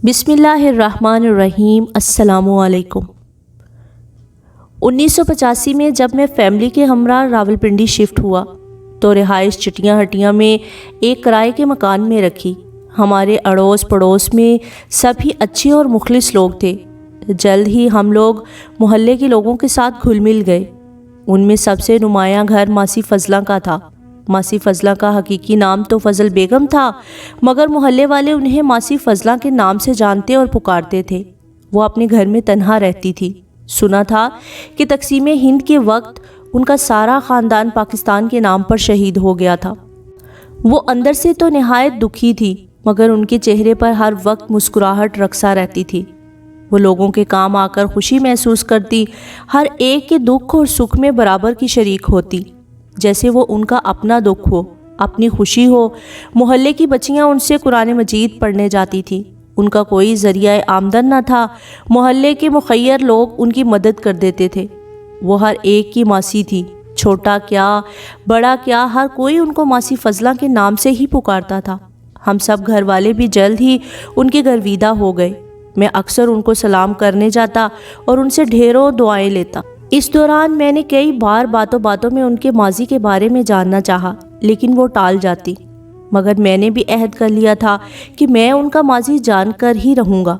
بسم اللہ الرحمن الرحیم۔ السلام علیکم۔ 1985 میں جب میں فیملی کے ہمراہ راولپنڈی شفٹ ہوا تو رہائش چٹیاں ہٹیاں میں ایک کرائے کے مکان میں رکھی۔ ہمارے اڑوس پڑوس میں سب ہی اچھے اور مخلص لوگ تھے۔ جلد ہی ہم لوگ محلے کے لوگوں کے ساتھ گھل مل گئے۔ ان میں سب سے نمایاں گھر ماسی فضلہ کا تھا۔ ماسی فضلہ کا حقیقی نام تو فضل بیگم تھا، مگر محلے والے انہیں ماسی فضلہ کے نام سے جانتے اور پکارتے تھے۔ وہ اپنے گھر میں تنہا رہتی تھی۔ سنا تھا کہ تقسیم ہند کے وقت ان کا سارا خاندان پاکستان کے نام پر شہید ہو گیا تھا۔ وہ اندر سے تو نہایت دکھی تھی، مگر ان کے چہرے پر ہر وقت مسکراہٹ رقصہ رہتی تھی۔ وہ لوگوں کے کام آ کر خوشی محسوس کرتی، ہر ایک کے دکھ اور سکھ میں برابر کی شریک ہوتی، جیسے وہ ان کا اپنا دکھ ہو، اپنی خوشی ہو۔ محلے کی بچیاں ان سے قرآن مجید پڑھنے جاتی تھیں۔ ان کا کوئی ذریعہ آمدن نہ تھا۔ محلے کے مخیر لوگ ان کی مدد کر دیتے تھے۔ وہ ہر ایک کی ماسی تھی، چھوٹا کیا بڑا کیا، ہر کوئی ان کو ماسی فضلہ کے نام سے ہی پکارتا تھا۔ ہم سب گھر والے بھی جلد ہی ان کے گھر ویدا ہو گئے۔ میں اکثر ان کو سلام کرنے جاتا اور ان سے ڈھیروں دعائیں لیتا۔ اس دوران میں نے کئی بار باتوں میں ان کے ماضی کے بارے میں جاننا چاہا، لیکن وہ ٹال جاتی۔ مگر میں نے بھی عہد کر لیا تھا کہ میں ان کا ماضی جان کر ہی رہوں گا،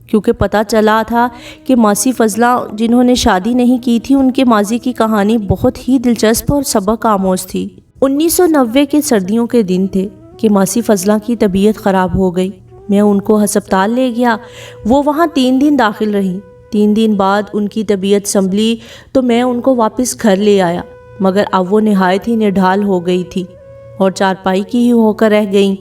کیونکہ پتہ چلا تھا کہ ماسی فضلہ جنہوں نے شادی نہیں کی تھی، ان کے ماضی کی کہانی بہت ہی دلچسپ اور سبق آموز تھی۔ 1990 کے سردیوں کے دن تھے کہ ماسی فضلہ کی طبیعت خراب ہو گئی۔ میں ان کو ہسپتال لے گیا۔ وہ وہاں 3 دن داخل رہیں۔ 3 دن بعد ان کی طبیعت سنبھلی تو میں ان کو واپس گھر لے آیا، مگر اب وہ نہایت ہی نڈھال ہو گئی تھی اور چارپائی کی ہی ہو کر رہ گئیں۔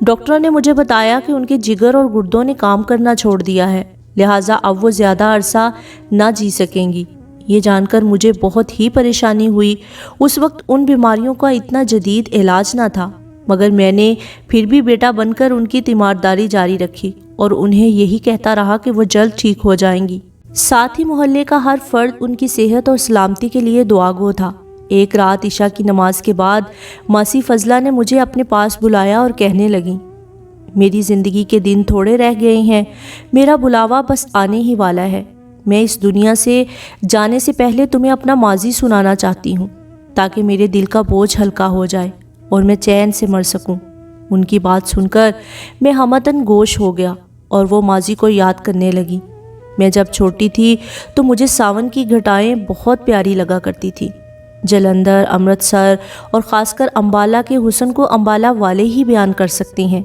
ڈاکٹروں نے مجھے بتایا کہ ان کے جگر اور گردوں نے کام کرنا چھوڑ دیا ہے، لہٰذا اب وہ زیادہ عرصہ نہ جی سکیں گی۔ یہ جان کر مجھے بہت ہی پریشانی ہوئی۔ اس وقت ان بیماریوں کا اتنا جدید علاج نہ تھا، مگر میں نے پھر بھی بیٹا بن کر ان کی تیمارداری جاری رکھی اور انہیں یہی کہتا رہا کہ وہ جلد ٹھیک ہو جائیں گی۔ ساتھ ہی محلے کا ہر فرد ان کی صحت اور سلامتی کے لیے دعا گو تھا۔ ایک رات عشاء کی نماز کے بعد ماسی فضلہ نے مجھے اپنے پاس بلایا اور کہنے لگیں، میری زندگی کے دن تھوڑے رہ گئے ہیں، میرا بلاوا بس آنے ہی والا ہے۔ میں اس دنیا سے جانے سے پہلے تمہیں اپنا ماضی سنانا چاہتی ہوں، تاکہ میرے دل کا بوجھ ہلکا ہو جائے اور میں چین سے مر سکوں۔ ان کی بات سن کر میں ہمتن گوش ہو گیا اور وہ ماضی کو یاد کرنے لگی۔ میں جب چھوٹی تھی تو مجھے ساون کی گھٹائیں بہت پیاری لگا کرتی تھی۔ جلندھر، امرتسر اور خاص کر امبالہ کے حسن کو امبالہ والے ہی بیان کر سکتے ہیں۔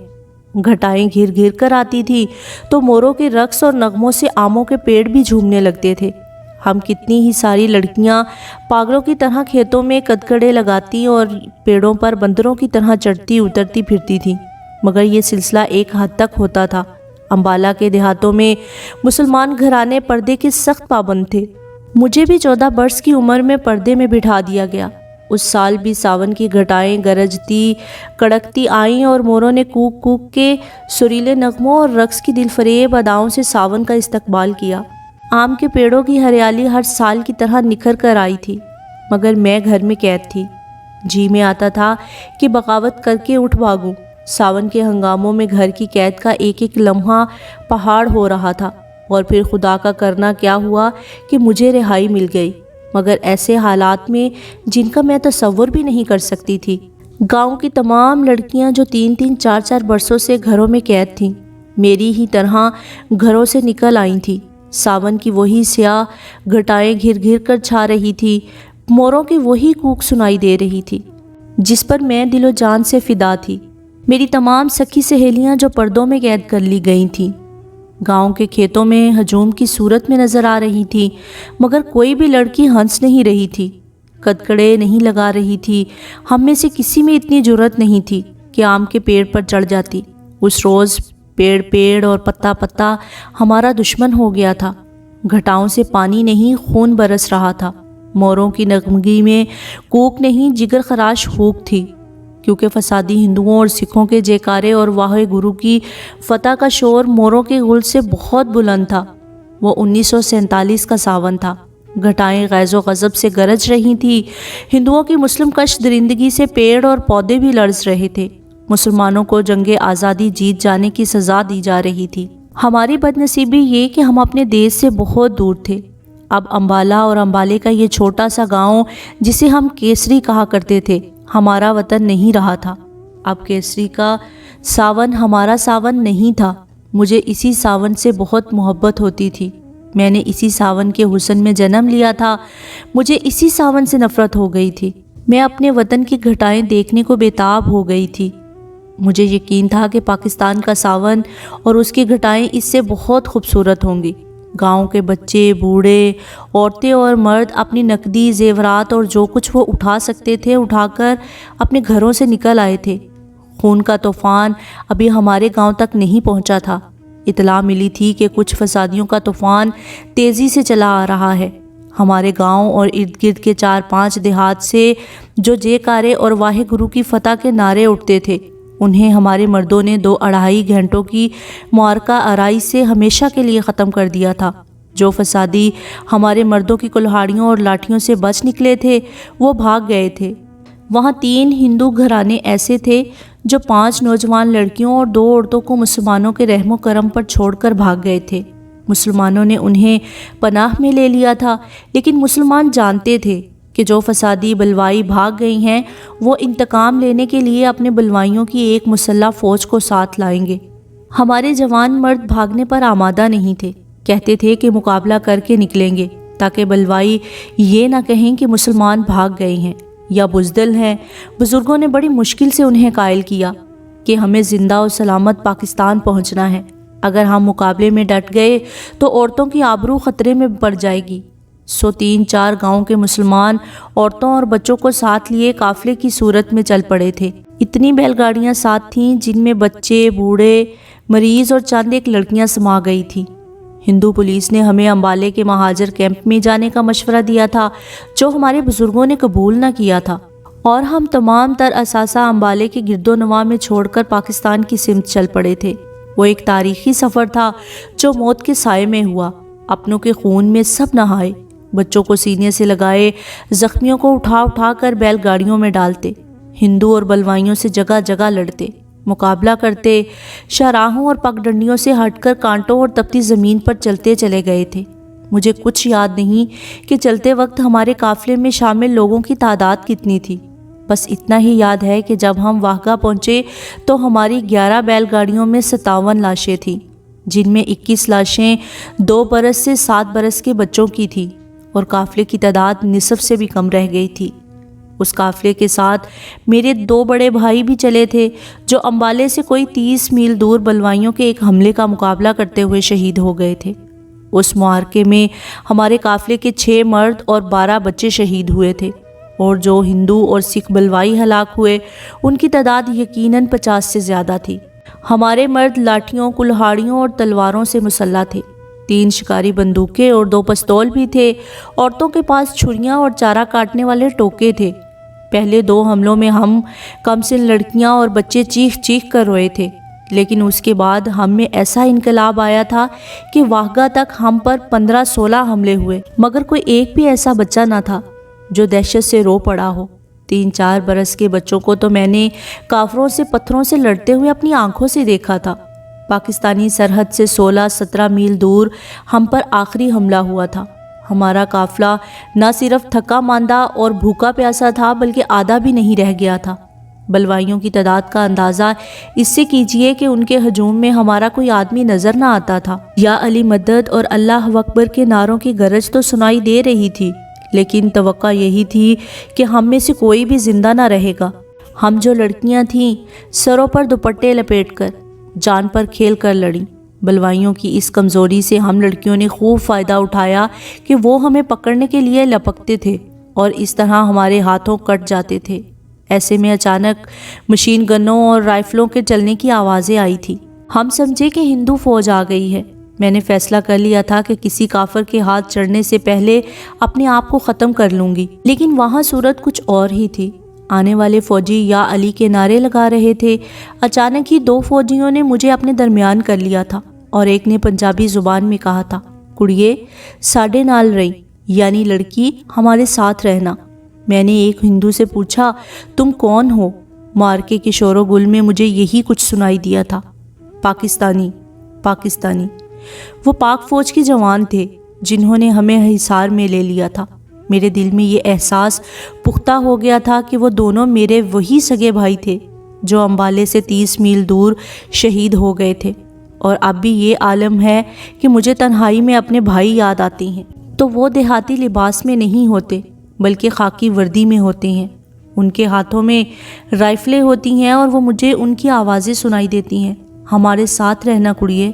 گھٹائیں گھر گھر کر آتی تھی تو موروں کے رقص اور نغموں سے آموں کے پیڑ بھی جھومنے لگتے تھے۔ ہم کتنی ہی ساری لڑکیاں پاگلوں کی طرح کھیتوں میں کدکڑے لگاتی اور پیڑوں پر بندروں کی طرح چڑھتی اترتی پھرتی تھیں، مگر یہ سلسلہ ایک حد تک ہوتا تھا۔ امبالہ کے دیہاتوں میں مسلمان گھرانے پردے کے سخت پابند تھے۔ مجھے بھی 14 برس کی عمر میں پردے میں بٹھا دیا گیا۔ اس سال بھی ساون کی گھٹائیں گرجتی کڑکتی آئیں اور موروں نے کوک کوک کے سریلے نغموں اور رقص کی دل فریب اداؤں سے ساون کا استقبال کیا۔ آم کے پیڑوں کی ہریالی ہر سال کی طرح نکھر کر آئی تھی، مگر میں گھر میں قید تھی۔ جی میں آتا تھا کہ بغاوت کر کے اٹھ بھاگوں۔ ساون کے ہنگاموں میں گھر کی قید کا ایک ایک لمحہ پہاڑ ہو رہا تھا، اور پھر خدا کا کرنا کیا ہوا کہ مجھے رہائی مل گئی، مگر ایسے حالات میں جن کا میں تصور بھی نہیں کر سکتی تھی۔ گاؤں کی تمام لڑکیاں جو 3 4 برسوں سے گھروں میں قید تھیں، میری ہی طرح گھروں سے نکل آئی تھیں۔ ساون کی وہی سیاہ گھٹائیں گھر گھر کر چھا رہی تھی، موروں کی وہی کوک سنائی دے رہی تھی جس پر میں دل و جان سے فدا تھی۔ میری تمام سکھی سہیلیاں جو پردوں میں قید کر لی گئی تھیں، گاؤں کے کھیتوں میں ہجوم کی صورت میں نظر آ رہی تھی، مگر کوئی بھی لڑکی ہنس نہیں رہی تھی، کدکڑے نہیں لگا رہی تھی۔ ہم میں سے کسی میں اتنی جرأت نہیں تھی کہ آم کے پیڑ پر چڑھ جاتی۔ اس روز پیڑ اور پتا پتا ہمارا دشمن ہو گیا تھا۔ گھٹاؤں سے پانی نہیں خون برس رہا تھا۔ موروں کی نغمگی میں کوک نہیں جگر خراش ہوک تھی، کیونکہ فسادی ہندوؤں اور سکھوں کے جیکارے اور واہ گرو کی فتح کا شور موروں کے غل سے بہت بلند تھا۔ وہ 1947 کا ساون تھا۔ گھٹائیں غیظ و غضب سے گرج رہی تھی۔ ہندوؤں کی مسلم کش درندگی سے پیڑ اور پودے بھی لرز رہے تھے۔ مسلمانوں کو جنگ آزادی جیت جانے کی سزا دی جا رہی تھی۔ ہماری بدنصیبی یہ کہ ہم اپنے دیش سے بہت دور تھے۔ اب امبالہ اور امبالے کا یہ چھوٹا سا گاؤں جسے ہم کیسری کہا کرتے تھے ہمارا وطن نہیں رہا تھا۔ اب کیسری کا ساون ہمارا ساون نہیں تھا۔ مجھے اسی ساون سے بہت محبت ہوتی تھی۔ میں نے اسی ساون کے حسن میں جنم لیا تھا۔ مجھے اسی ساون سے نفرت ہو گئی تھی۔ میں اپنے وطن کی گھٹائیں دیکھنے کو بےتاب ہو گئی تھی۔ مجھے یقین تھا کہ پاکستان کا ساون اور اس کی گھٹائیں اس سے بہت خوبصورت ہوں گی۔ گاؤں کے بچے، بوڑھے، عورتیں اور مرد اپنی نقدی، زیورات اور جو کچھ وہ اٹھا سکتے تھے اٹھا کر اپنے گھروں سے نکل آئے تھے۔ خون کا طوفان ابھی ہمارے گاؤں تک نہیں پہنچا تھا۔ اطلاع ملی تھی کہ کچھ فسادیوں کا طوفان تیزی سے چلا آ رہا ہے۔ ہمارے گاؤں اور ارد گرد کے 4-5 دیہات سے جو جے کارے اور واحے گرو کی فتح کے نعرے اٹھتے تھے، انہیں ہمارے مردوں نے 2-2.5 گھنٹوں کی معرکہ آرائی سے ہمیشہ کے لیے ختم کر دیا تھا۔ جو فسادی ہمارے مردوں کی کلہاڑیوں اور لاٹھیوں سے بچ نکلے تھے وہ بھاگ گئے تھے۔ وہاں 3 ہندو گھرانے ایسے تھے جو 5 نوجوان لڑکیوں اور 2 عورتوں کو مسلمانوں کے رحم و کرم پر چھوڑ کر بھاگ گئے تھے۔ مسلمانوں نے انہیں پناہ میں لے لیا تھا، لیکن مسلمان جانتے تھے کہ جو فسادی بلوائی بھاگ گئی ہیں وہ انتقام لینے کے لیے اپنے بلوائیوں کی ایک مسلح فوج کو ساتھ لائیں گے۔ ہمارے جوان مرد بھاگنے پر آمادہ نہیں تھے، کہتے تھے کہ مقابلہ کر کے نکلیں گے تاکہ بلوائی یہ نہ کہیں کہ مسلمان بھاگ گئے ہیں یا بزدل ہیں۔ بزرگوں نے بڑی مشکل سے انہیں قائل کیا کہ ہمیں زندہ اور سلامت پاکستان پہنچنا ہے۔ اگر ہم مقابلے میں ڈٹ گئے تو عورتوں کی آبرو خطرے میں پڑ جائے گی۔ 3-4 گاؤں کے مسلمان عورتوں اور بچوں کو ساتھ لیے قافلے کی صورت میں چل پڑے تھے۔ اتنی بیل گاڑیاں ساتھ تھیں جن میں بچے، بوڑھے، مریض اور چند ایک لڑکیاں سما گئی تھیں۔ ہندو پولیس نے ہمیں امبالے کے مہاجر کیمپ میں جانے کا مشورہ دیا تھا، جو ہمارے بزرگوں نے قبول نہ کیا تھا، اور ہم تمام تر اثاثہ امبالے کے گرد و نواح میں چھوڑ کر پاکستان کی سمت چل پڑے تھے۔ وہ ایک تاریخی سفر تھا جو موت کے سائے میں ہوا۔ اپنوں کے خون میں سب نہائے، بچوں کو سینے سے لگائے، زخمیوں کو اٹھا اٹھا کر بیل گاڑیوں میں ڈالتے، ہندو اور بلوائیوں سے جگہ جگہ لڑتے، مقابلہ کرتے، شاہراہوں اور پگڈنڈیوں سے ہٹ کر کانٹوں اور تپتی زمین پر چلتے چلے گئے تھے۔ مجھے کچھ یاد نہیں کہ چلتے وقت ہمارے قافلے میں شامل لوگوں کی تعداد کتنی تھی۔ بس اتنا ہی یاد ہے کہ جب ہم واہگہ پہنچے تو ہماری 11 بیل گاڑیوں میں 57 لاشیں تھیں، جن میں 21 لاشیں 2 برس سے 7 برس کے بچوں کی تھیں، اور قافلے کی تعداد نصف سے بھی کم رہ گئی تھی۔ اس قافلے کے ساتھ میرے 2 بڑے بھائی بھی چلے تھے، جو امبالے سے کوئی 30 میل دور بلوائیوں کے ایک حملے کا مقابلہ کرتے ہوئے شہید ہو گئے تھے۔ اس معرکے میں ہمارے قافلے کے 6 مرد اور 12 بچے شہید ہوئے تھے، اور جو ہندو اور سکھ بلوائی ہلاک ہوئے ان کی تعداد یقیناً 50 سے زیادہ تھی۔ ہمارے مرد لاٹھیوں، کلہاڑیوں اور تلواروں سے مسلح تھے۔ 3 شکاری بندوقیں اور 2 پستول بھی تھے۔ عورتوں کے پاس چھریاں اور چارہ کاٹنے والے ٹوکے تھے۔ پہلے 2 حملوں میں ہم کم سن لڑکیاں اور بچے چیخ چیخ کر روئے تھے، لیکن اس کے بعد ہم میں ایسا انقلاب آیا تھا کہ واہگہ تک ہم پر 15-16 حملے ہوئے، مگر کوئی ایک بھی ایسا بچہ نہ تھا جو دہشت سے رو پڑا ہو۔ 3-4 برس کے بچوں کو تو میں نے کافروں سے پتھروں سے لڑتے ہوئے اپنی آنکھوں سے دیکھا تھا۔ پاکستانی سرحد سے 16-17 میل دور ہم پر آخری حملہ ہوا تھا۔ ہمارا قافلہ نہ صرف تھکا ماندہ اور بھوکا پیاسا تھا بلکہ آدھا بھی نہیں رہ گیا تھا۔ بلوائیوں کی تعداد کا اندازہ اس سے کیجئے کہ ان کے ہجوم میں ہمارا کوئی آدمی نظر نہ آتا تھا۔ یا علی مدد اور اللہ اکبر کے نعروں کی گرج تو سنائی دے رہی تھی، لیکن توقع یہی تھی کہ ہم میں سے کوئی بھی زندہ نہ رہے گا۔ ہم جو لڑکیاں تھیں سروں پر دوپٹے لپیٹ کر جان پر کھیل کر لڑیں۔ بلوائیوں کی اس کمزوری سے ہم لڑکیوں نے خوب فائدہ اٹھایا کہ وہ ہمیں پکڑنے کے لیے لپکتے تھے اور اس طرح ہمارے ہاتھوں کٹ جاتے تھے۔ ایسے میں اچانک مشین گنوں اور رائفلوں کے چلنے کی آوازیں آئی تھی۔ ہم سمجھے کہ ہندو فوج آ گئی ہے۔ میں نے فیصلہ کر لیا تھا کہ کسی کافر کے ہاتھ چڑھنے سے پہلے اپنے آپ کو ختم کر لوں گی، لیکن وہاں صورت کچھ اور ہی تھی۔ آنے والے فوجی یا علی کے نعرے لگا رہے تھے۔ اچانک ہی 2 فوجیوں نے مجھے اپنے درمیان کر لیا تھا اور ایک نے پنجابی زبان میں کہا تھا، کڑیے ساڈے نال رہی، یعنی لڑکی ہمارے ساتھ رہنا۔ میں نے ایک ہندو سے پوچھا، تم کون ہو؟ معرکے کے شور و گل میں مجھے یہی کچھ سنائی دیا تھا، پاکستانی۔ پاکستانی۔ وہ پاک فوج کے جوان تھے جنہوں نے ہمیں حصار میں لے لیا تھا۔ میرے دل میں یہ احساس پختہ ہو گیا تھا کہ وہ دونوں میرے وہی سگے بھائی تھے جو امبالے سے 30 میل دور شہید ہو گئے تھے، اور اب بھی یہ عالم ہے کہ مجھے تنہائی میں اپنے بھائی یاد آتے ہیں تو وہ دیہاتی لباس میں نہیں ہوتے بلکہ خاکی وردی میں ہوتے ہیں۔ ان کے ہاتھوں میں رائفلیں ہوتی ہیں اور وہ مجھے ان کی آوازیں سنائی دیتی ہیں، ہمارے ساتھ رہنا کڑیے۔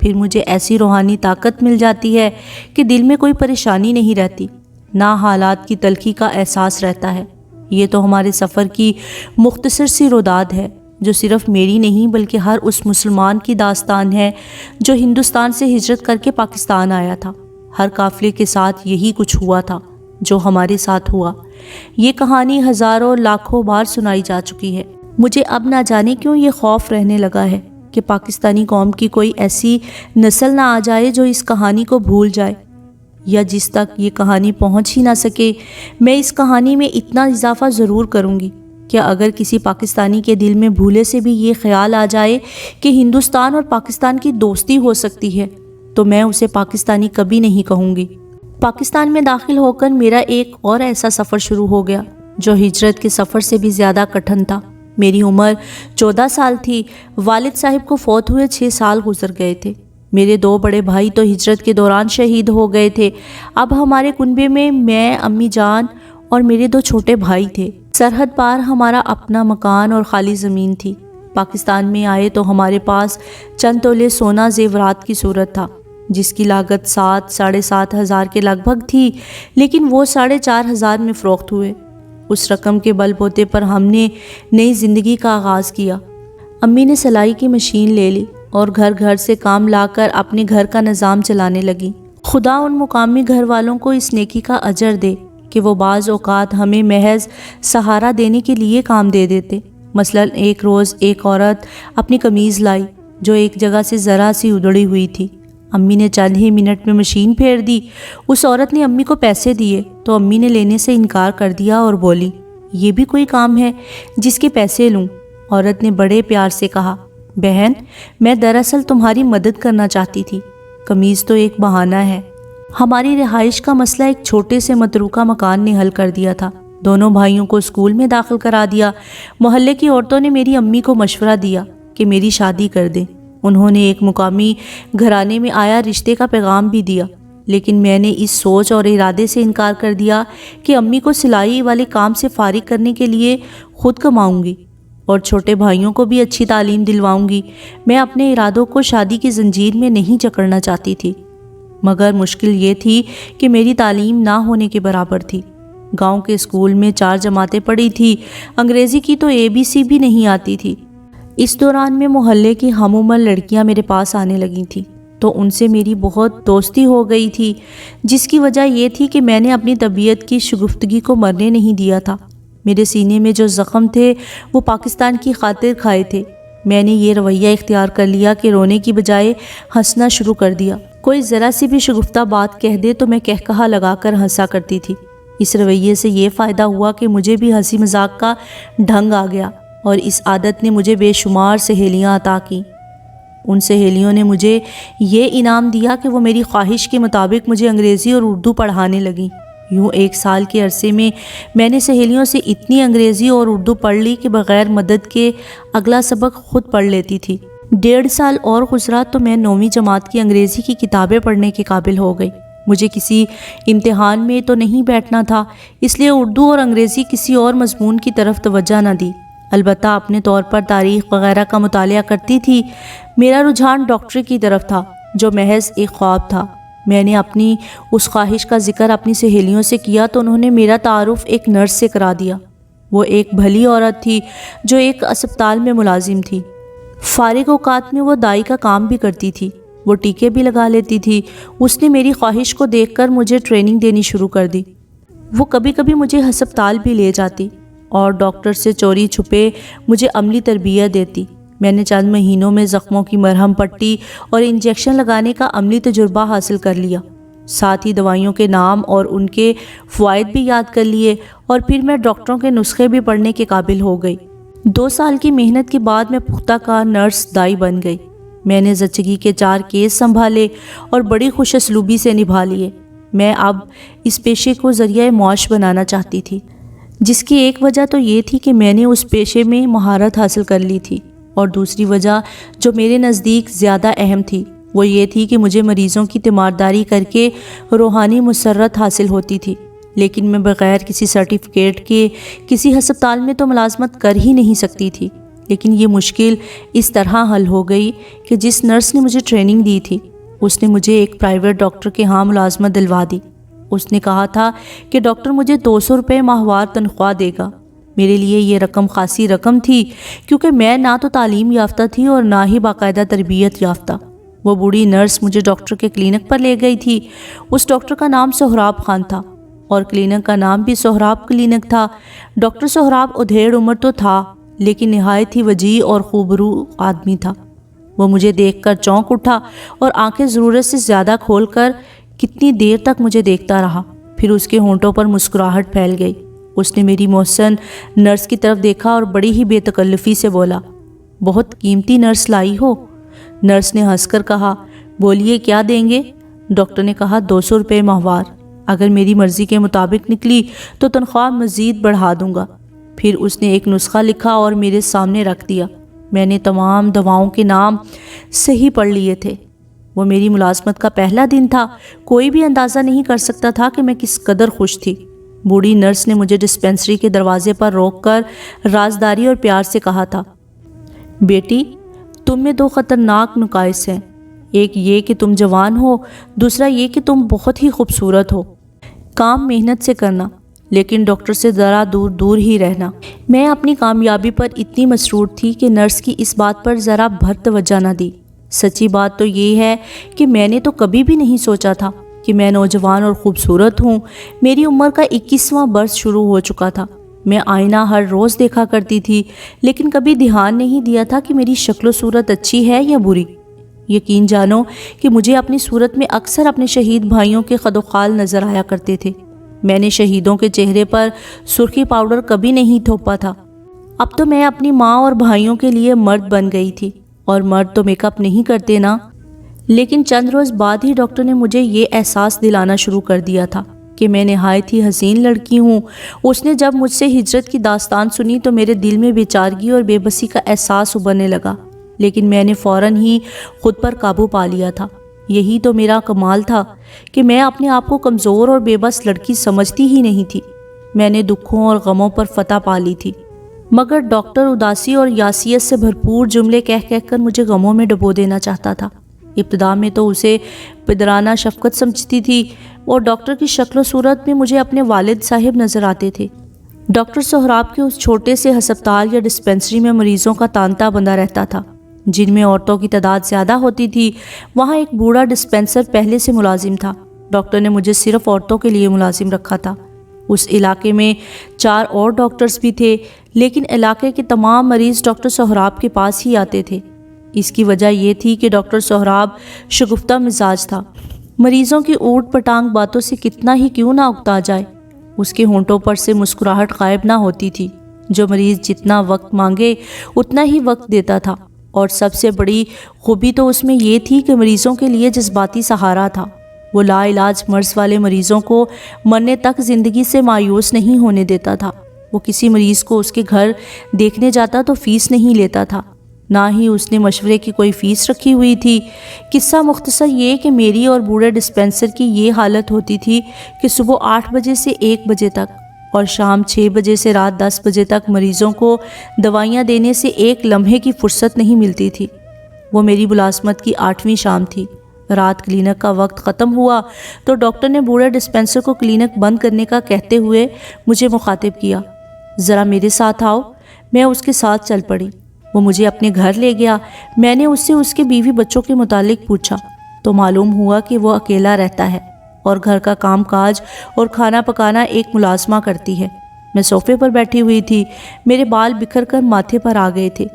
پھر مجھے ایسی روحانی طاقت مل جاتی ہے کہ دل میں کوئی پریشانی نہیں رہتی، نہ حالات کی تلخی کا احساس رہتا ہے۔ یہ تو ہمارے سفر کی مختصر سی روداد ہے جو صرف میری نہیں بلکہ ہر اس مسلمان کی داستان ہے جو ہندوستان سے ہجرت کر کے پاکستان آیا تھا۔ ہر قافلے کے ساتھ یہی کچھ ہوا تھا جو ہمارے ساتھ ہوا۔ یہ کہانی ہزاروں لاکھوں بار سنائی جا چکی ہے۔ مجھے اب نہ جانے کیوں یہ خوف رہنے لگا ہے کہ پاکستانی قوم کی کوئی ایسی نسل نہ آ جائے جو اس کہانی کو بھول جائے، یا جس تک یہ کہانی پہنچ ہی نہ سکے۔ میں اس کہانی میں اتنا اضافہ ضرور کروں گی کہ اگر کسی پاکستانی کے دل میں بھولے سے بھی یہ خیال آ جائے کہ ہندوستان اور پاکستان کی دوستی ہو سکتی ہے تو میں اسے پاکستانی کبھی نہیں کہوں گی۔ پاکستان میں داخل ہو کر میرا ایک اور ایسا سفر شروع ہو گیا جو ہجرت کے سفر سے بھی زیادہ کٹھن تھا۔ میری عمر 14 سال تھی، والد صاحب کو فوت ہوئے 6 سال گزر گئے تھے۔ میرے 2 بڑے بھائی تو ہجرت کے دوران شہید ہو گئے تھے۔ اب ہمارے کنبے میں امی جان اور میرے 2 چھوٹے بھائی تھے۔ سرحد پار ہمارا اپنا مکان اور خالی زمین تھی۔ پاکستان میں آئے تو ہمارے پاس چند تولے سونا زیورات کی صورت تھا جس کی لاگت 7,500 ہزار کے لگ بھگ تھی، لیکن وہ 4,500 میں فروخت ہوئے۔ اس رقم کے بل بوتے پر ہم نے نئی زندگی کا آغاز کیا۔ امی نے سلائی کی مشین لے لی اور گھر گھر سے کام لا کر اپنے گھر کا نظام چلانے لگی۔ خدا ان مقامی گھر والوں کو اس نیکی کا اجر دے کہ وہ بعض اوقات ہمیں محض سہارا دینے کے لیے کام دے دیتے۔ مثلاً ایک روز ایک عورت اپنی قمیض لائی جو ایک جگہ سے ذرا سی ادھڑی ہوئی تھی۔ امی نے چند ہی منٹ میں مشین پھیر دی۔ اس عورت نے امی کو پیسے دیے تو امی نے لینے سے انکار کر دیا اور بولی، یہ بھی کوئی کام ہے جس کے پیسے لوں؟ عورت نے بڑے پیار سے کہا، بہن میں دراصل تمہاری مدد کرنا چاہتی تھی، قمیض تو ایک بہانہ ہے۔ ہماری رہائش کا مسئلہ ایک چھوٹے سے متروکہ مکان نے حل کر دیا تھا۔ دونوں بھائیوں کو اسکول میں داخل کرا دیا۔ محلے کی عورتوں نے میری امی کو مشورہ دیا کہ میری شادی کر دیں۔ انہوں نے ایک مقامی گھرانے میں آیا رشتے کا پیغام بھی دیا، لیکن میں نے اس سوچ اور ارادے سے انکار کر دیا کہ امی کو سلائی والے کام سے فارغ کرنے کے لیے خود کماؤں گی اور چھوٹے بھائیوں کو بھی اچھی تعلیم دلواؤں گی۔ میں اپنے ارادوں کو شادی کی زنجیر میں نہیں جکڑنا چاہتی تھی، مگر مشکل یہ تھی کہ میری تعلیم نہ ہونے کے برابر تھی۔ گاؤں کے اسکول میں 4 جماعتیں پڑھی تھی، انگریزی کی تو ABC بھی نہیں آتی تھی۔ اس دوران میں محلے کی ہم عمر لڑکیاں میرے پاس آنے لگی تھیں تو ان سے میری بہت دوستی ہو گئی تھی، جس کی وجہ یہ تھی کہ میں نے اپنی طبیعت کی شگفتگی کو مرنے نہیں دیا تھا۔ میرے سینے میں جو زخم تھے وہ پاکستان کی خاطر کھائے تھے۔ میں نے یہ رویہ اختیار کر لیا کہ رونے کی بجائے ہنسنا شروع کر دیا۔ کوئی ذرا سی بھی شگفتہ بات کہہ دے تو میں کہکہا لگا کر ہنسا کرتی تھی۔ اس رویے سے یہ فائدہ ہوا کہ مجھے بھی ہنسی مذاق کا ڈھنگ آ گیا اور اس عادت نے مجھے بے شمار سہیلیاں عطا کیں۔ ان سہیلیوں نے مجھے یہ انعام دیا کہ وہ میری خواہش کے مطابق مجھے انگریزی اور اردو پڑھانے لگیں۔ یوں 1 سال کے عرصے میں نے سہیلیوں سے اتنی انگریزی اور اردو پڑھ لی کہ بغیر مدد کے اگلا سبق خود پڑھ لیتی تھی۔ 1.5 سال اور گزرا تو میں 9ویں جماعت کی انگریزی کی کتابیں پڑھنے کے قابل ہو گئی۔ مجھے کسی امتحان میں تو نہیں بیٹھنا تھا، اس لیے اردو اور انگریزی کسی اور مضمون کی طرف توجہ نہ دی۔ البتہ اپنے طور پر تاریخ وغیرہ کا مطالعہ کرتی تھی۔ میرا رجحان ڈاکٹری کی طرف تھا جو محض ایک خواب تھا۔ میں نے اپنی اس خواہش کا ذکر اپنی سہیلیوں سے کیا تو انہوں نے میرا تعارف ایک نرس سے کرا دیا۔ وہ ایک بھلی عورت تھی جو ایک اسپتال میں ملازم تھی۔ فارغ اوقات میں وہ دائی کا کام بھی کرتی تھی، وہ ٹیکے بھی لگا لیتی تھی۔ اس نے میری خواہش کو دیکھ کر مجھے ٹریننگ دینی شروع کر دی۔ وہ کبھی کبھی مجھے ہسپتال بھی لے جاتی اور ڈاکٹر سے چوری چھپے مجھے عملی تربیت دیتی۔ میں نے چند مہینوں میں زخموں کی مرہم پٹی اور انجیکشن لگانے کا عملی تجربہ حاصل کر لیا، ساتھ ہی دوائیوں کے نام اور ان کے فوائد بھی یاد کر لیے، اور پھر میں ڈاکٹروں کے نسخے بھی پڑھنے کے قابل ہو گئی۔ 2 سال کی محنت کے بعد میں پختہ کار نرس دائی بن گئی۔ میں نے زچگی کے 4 کیس سنبھالے اور بڑی خوش اسلوبی سے نبھا لیے۔ میں اب اس پیشے کو ذریعہ معاش بنانا چاہتی تھی، جس کی ایک وجہ تو یہ تھی کہ میں نے اس پیشے میں مہارت حاصل کر لی تھی، اور دوسری وجہ جو میرے نزدیک زیادہ اہم تھی وہ یہ تھی کہ مجھے مریضوں کی تیمارداری کر کے روحانی مسرت حاصل ہوتی تھی۔ لیکن میں بغیر کسی سرٹیفکیٹ کے کسی ہسپتال میں تو ملازمت کر ہی نہیں سکتی تھی۔ لیکن یہ مشکل اس طرح حل ہو گئی کہ جس نرس نے مجھے ٹریننگ دی تھی اس نے مجھے ایک پرائیویٹ ڈاکٹر کے ہاں ملازمت دلوا دی۔ اس نے کہا تھا کہ ڈاکٹر مجھے 200 روپے ماہوار تنخواہ دے گا۔ میرے لیے یہ رقم خاصی رقم تھی، کیونکہ میں نہ تو تعلیم یافتہ تھی اور نہ ہی باقاعدہ تربیت یافتہ۔ وہ بوڑھی نرس مجھے ڈاکٹر کے کلینک پر لے گئی تھی۔ اس ڈاکٹر کا نام سہراب خان تھا اور کلینک کا نام بھی سہراب کلینک تھا۔ ڈاکٹر سہراب ادھیڑ عمر تو تھا، لیکن نہایت ہی وجیح اور خوبرو آدمی تھا۔ وہ مجھے دیکھ کر چونک اٹھا اور آنکھیں ضرورت سے زیادہ کھول کر کتنی دیر تک مجھے دیکھتا رہا، پھر اس کے ہونٹوں پر مسکراہٹ پھیل گئی۔ اس نے میری محسن نرس کی طرف دیکھا اور بڑی ہی بے تکلفی سے بولا، بہت قیمتی نرس لائی ہو۔ نرس نے ہنس کر کہا، بولیے کیا دیں گے؟ ڈاکٹر نے کہا، 200 روپے ماہوار، اگر میری مرضی کے مطابق نکلی تو تنخواہ مزید بڑھا دوں گا۔ پھر اس نے ایک نسخہ لکھا اور میرے سامنے رکھ دیا۔ میں نے تمام دواؤں کے نام صحیح پڑھ لیے تھے۔ وہ میری ملازمت کا پہلا دن تھا۔ کوئی بھی اندازہ نہیں کر سکتا تھا کہ میں کس قدر خوش تھی۔ بوڑھی نرس نے مجھے ڈسپینسری کے دروازے پر روک کر رازداری اور پیار سے کہا تھا، بیٹی تم میں 2 خطرناک نقائص ہیں، ایک یہ کہ تم جوان ہو، دوسرا یہ کہ تم بہت ہی خوبصورت ہو۔ کام محنت سے کرنا، لیکن ڈاکٹر سے ذرا دور دور ہی رہنا۔ میں اپنی کامیابی پر اتنی مسرور تھی کہ نرس کی اس بات پر ذرا بھر توجہ نہ دی۔ سچی بات تو یہ ہے کہ میں نے تو کبھی بھی نہیں سوچا تھا کہ میں نوجوان اور خوبصورت ہوں۔ میری عمر کا 21واں برس شروع ہو چکا تھا۔ میں آئینہ ہر روز دیکھا کرتی تھی، لیکن کبھی دھیان نہیں دیا تھا کہ میری شکل و صورت اچھی ہے یا بری۔ یقین جانو کہ مجھے اپنی صورت میں اکثر اپنے شہید بھائیوں کے خد و خال نظر آیا کرتے تھے۔ میں نے شہیدوں کے چہرے پر سرخی پاؤڈر کبھی نہیں تھوپا تھا۔ اب تو میں اپنی ماں اور بھائیوں کے لیے مرد بن گئی تھی، اور مرد تو میک اپ نہیں کرتے نا۔ لیکن چند روز بعد ہی ڈاکٹر نے مجھے یہ احساس دلانا شروع کر دیا تھا کہ میں نہایت ہی حسین لڑکی ہوں۔ اس نے جب مجھ سے ہجرت کی داستان سنی تو میرے دل میں بے چارگی اور بے بسی کا احساس ابھرنے لگا، لیکن میں نے فوراً ہی خود پر قابو پا لیا تھا۔ یہی تو میرا کمال تھا کہ میں اپنے آپ کو کمزور اور بے بس لڑکی سمجھتی ہی نہیں تھی۔ میں نے دکھوں اور غموں پر فتح پا لی تھی، مگر ڈاکٹر اداسی اور یاسیت سے بھرپور جملے کہہ کر مجھے غموں میں ڈبو دینا چاہتا تھا۔ ابتدا میں تو اسے پدرانہ شفقت سمجھتی تھی، اور ڈاکٹر کی شکل و صورت میں مجھے اپنے والد صاحب نظر آتے تھے۔ ڈاکٹر سہراب کے اس چھوٹے سے ہسپتال یا ڈسپینسری میں مریضوں کا تانتا بندہ رہتا تھا، جن میں عورتوں کی تعداد زیادہ ہوتی تھی۔ وہاں ایک بوڑھا ڈسپینسر پہلے سے ملازم تھا۔ ڈاکٹر نے مجھے صرف عورتوں کے لیے ملازم رکھا تھا۔ اس علاقے میں 4 اور ڈاکٹرز بھی تھے، لیکن علاقے کے تمام مریض ڈاکٹر سہراب کے پاس ہی آتے تھے۔ اس کی وجہ یہ تھی کہ ڈاکٹر سہراب شگفتہ مزاج تھا۔ مریضوں کی اوٹ پٹانگ باتوں سے کتنا ہی کیوں نہ اکتا جائے، اس کے ہونٹوں پر سے مسکراہٹ غائب نہ ہوتی تھی۔ جو مریض جتنا وقت مانگے اتنا ہی وقت دیتا تھا، اور سب سے بڑی خوبی تو اس میں یہ تھی کہ مریضوں کے لیے جذباتی سہارا تھا۔ وہ لا علاج مرض والے مریضوں کو مرنے تک زندگی سے مایوس نہیں ہونے دیتا تھا۔ وہ کسی مریض کو اس کے گھر دیکھنے جاتا تو فیس نہیں لیتا تھا، نہ ہی اس نے مشورے کی کوئی فیس رکھی ہوئی تھی۔ قصہ مختصر یہ کہ میری اور بوڑھے ڈسپینسر کی یہ حالت ہوتی تھی کہ صبح 8 بجے سے 1 بجے تک اور شام 6 بجے سے رات 10 بجے تک مریضوں کو دوائیاں دینے سے ایک لمحے کی فرصت نہیں ملتی تھی۔ وہ میری ملازمت کی 8ویں شام تھی۔ رات کلینک کا وقت ختم ہوا تو ڈاکٹر نے بوڑھے ڈسپینسر کو کلینک بند کرنے کا کہتے ہوئے مجھے مخاطب کیا، ذرا میرے ساتھ آؤ۔ میں اس کے ساتھ چل پڑی۔ وہ مجھے اپنے گھر لے گیا۔ میں نے اس سے اس کے بیوی بچوں کے متعلق پوچھا تو معلوم ہوا کہ وہ اکیلا رہتا ہے اور گھر کا کام کاج اور کھانا پکانا ایک ملازمہ کرتی ہے۔ میں صوفے پر بیٹھی ہوئی تھی، میرے بال بکھر کر ماتھے پر آ گئے تھے۔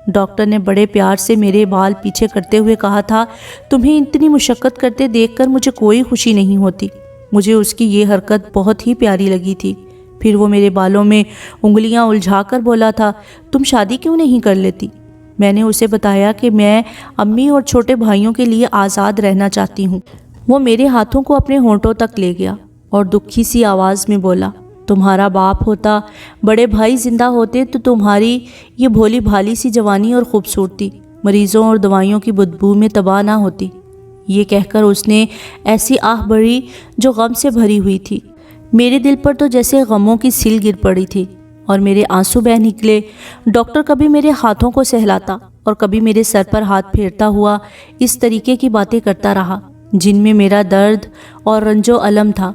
ڈاکٹر نے بڑے پیار سے میرے بال پیچھے کرتے ہوئے کہا تھا، تمہیں اتنی مشقت کرتے دیکھ کر مجھے کوئی خوشی نہیں ہوتی۔ مجھے اس کی یہ حرکت بہت ہی پیاری لگی تھی۔ پھر وہ میرے بالوں میں انگلیاں الجھا کر بولا تھا، تم شادی کیوں نہیں کر لیتی؟ میں نے اسے بتایا کہ میں امی اور چھوٹے بھائیوں کے لیے آزاد رہنا چاہتی ہوں۔ وہ میرے ہاتھوں کو اپنے ہونٹوں تک لے گیا اور دکھی سی آواز میں بولا، تمہارا باپ ہوتا، بڑے بھائی زندہ ہوتے تو تمہاری یہ بھولی بھالی سی جوانی اور خوبصورتی مریضوں اور دوائیوں کی بدبو میں تباہ نہ ہوتی۔ یہ کہہ کر اس نے ایسی آہ بھری جو غم سے بھری ہوئی تھی۔ میرے دل پر تو جیسے غموں کی سیل گر پڑی تھی اور میرے آنسو بہہ نکلے۔ ڈاکٹر کبھی میرے ہاتھوں کو سہلاتا اور کبھی میرے سر پر ہاتھ پھیرتا ہوا اس طریقے کی باتیں کرتا رہا جن میں میرا درد اور رنج و الم تھا۔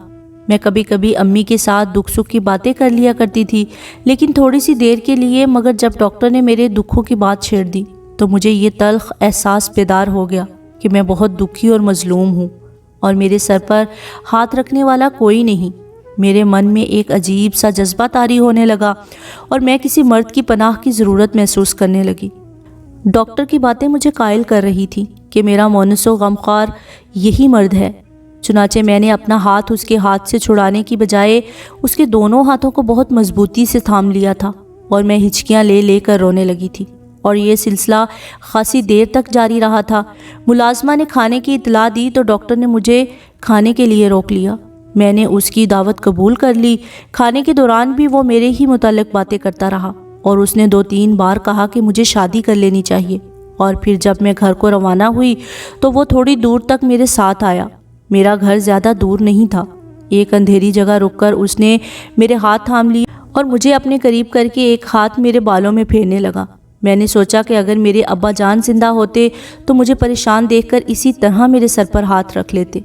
میں کبھی کبھی امی کے ساتھ دکھ سکھ کی باتیں کر لیا کرتی تھی، لیکن تھوڑی سی دیر کے لیے، مگر جب ڈاکٹر نے میرے دکھوں کی بات چھیڑ دی تو مجھے یہ تلخ احساس بیدار ہو گیا کہ میں بہت دکھی اور مظلوم ہوں اور میرے سر پر ہاتھ رکھنے والا کوئی نہیں۔ میرے من میں ایک عجیب سا جذبہ طاری ہونے لگا اور میں کسی مرد کی پناہ کی ضرورت محسوس کرنے لگی۔ ڈاکٹر کی باتیں مجھے قائل کر رہی تھی کہ میرا مونس و غمخوار یہی مرد ہے۔ چنانچہ میں نے اپنا ہاتھ اس کے ہاتھ سے چھڑانے کی بجائے اس کے دونوں ہاتھوں کو بہت مضبوطی سے تھام لیا تھا اور میں ہچکیاں لے لے کر رونے لگی تھی، اور یہ سلسلہ خاصی دیر تک جاری رہا تھا۔ ملازمہ نے کھانے کی اطلاع دی تو ڈاکٹر نے مجھے کھانے کے لیے روک لیا۔ میں نے اس کی دعوت قبول کر لی۔ کھانے کے دوران بھی وہ میرے ہی متعلق باتیں کرتا رہا اور اس نے 2-3 بار کہا کہ مجھے شادی کر لینی چاہیے، اور پھر جب میں گھر کو روانہ ہوئی تو وہ تھوڑی دور تک میرے ساتھ آیا۔ میرا گھر زیادہ دور نہیں تھا۔ ایک اندھیری جگہ رک کر اس نے میرے ہاتھ تھام لیے اور مجھے اپنے قریب کر کے ایک ہاتھ میرے بالوں میں پھیرنے لگا۔ میں نے سوچا کہ اگر میرے ابا جان زندہ ہوتے تو مجھے پریشان دیکھ کر اسی طرح میرے سر پر ہاتھ رکھ لیتے۔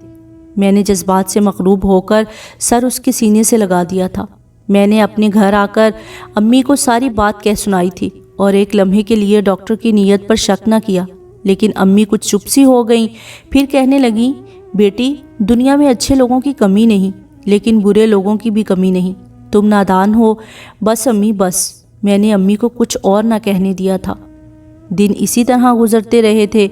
میں نے جذبات سے مغلوب ہو کر سر اس کے سینے سے لگا دیا تھا۔ میں نے اپنے گھر آ کر امی کو ساری بات کہہ سنائی تھی اور ایک لمحے کے لیے ڈاکٹر کی نیت پر شک نہ کیا، لیکن امی کچھ چپ سی ہو گئیں، پھر کہنے لگیں، بیٹی، دنیا میں اچھے لوگوں کی کمی نہیں، لیکن برے لوگوں کی بھی کمی نہیں۔ تم نادان ہو۔ بس امی، بس۔ میں نے امی کو کچھ اور نہ کہنے دیا تھا۔ دن اسی طرح گزرتے رہے تھے۔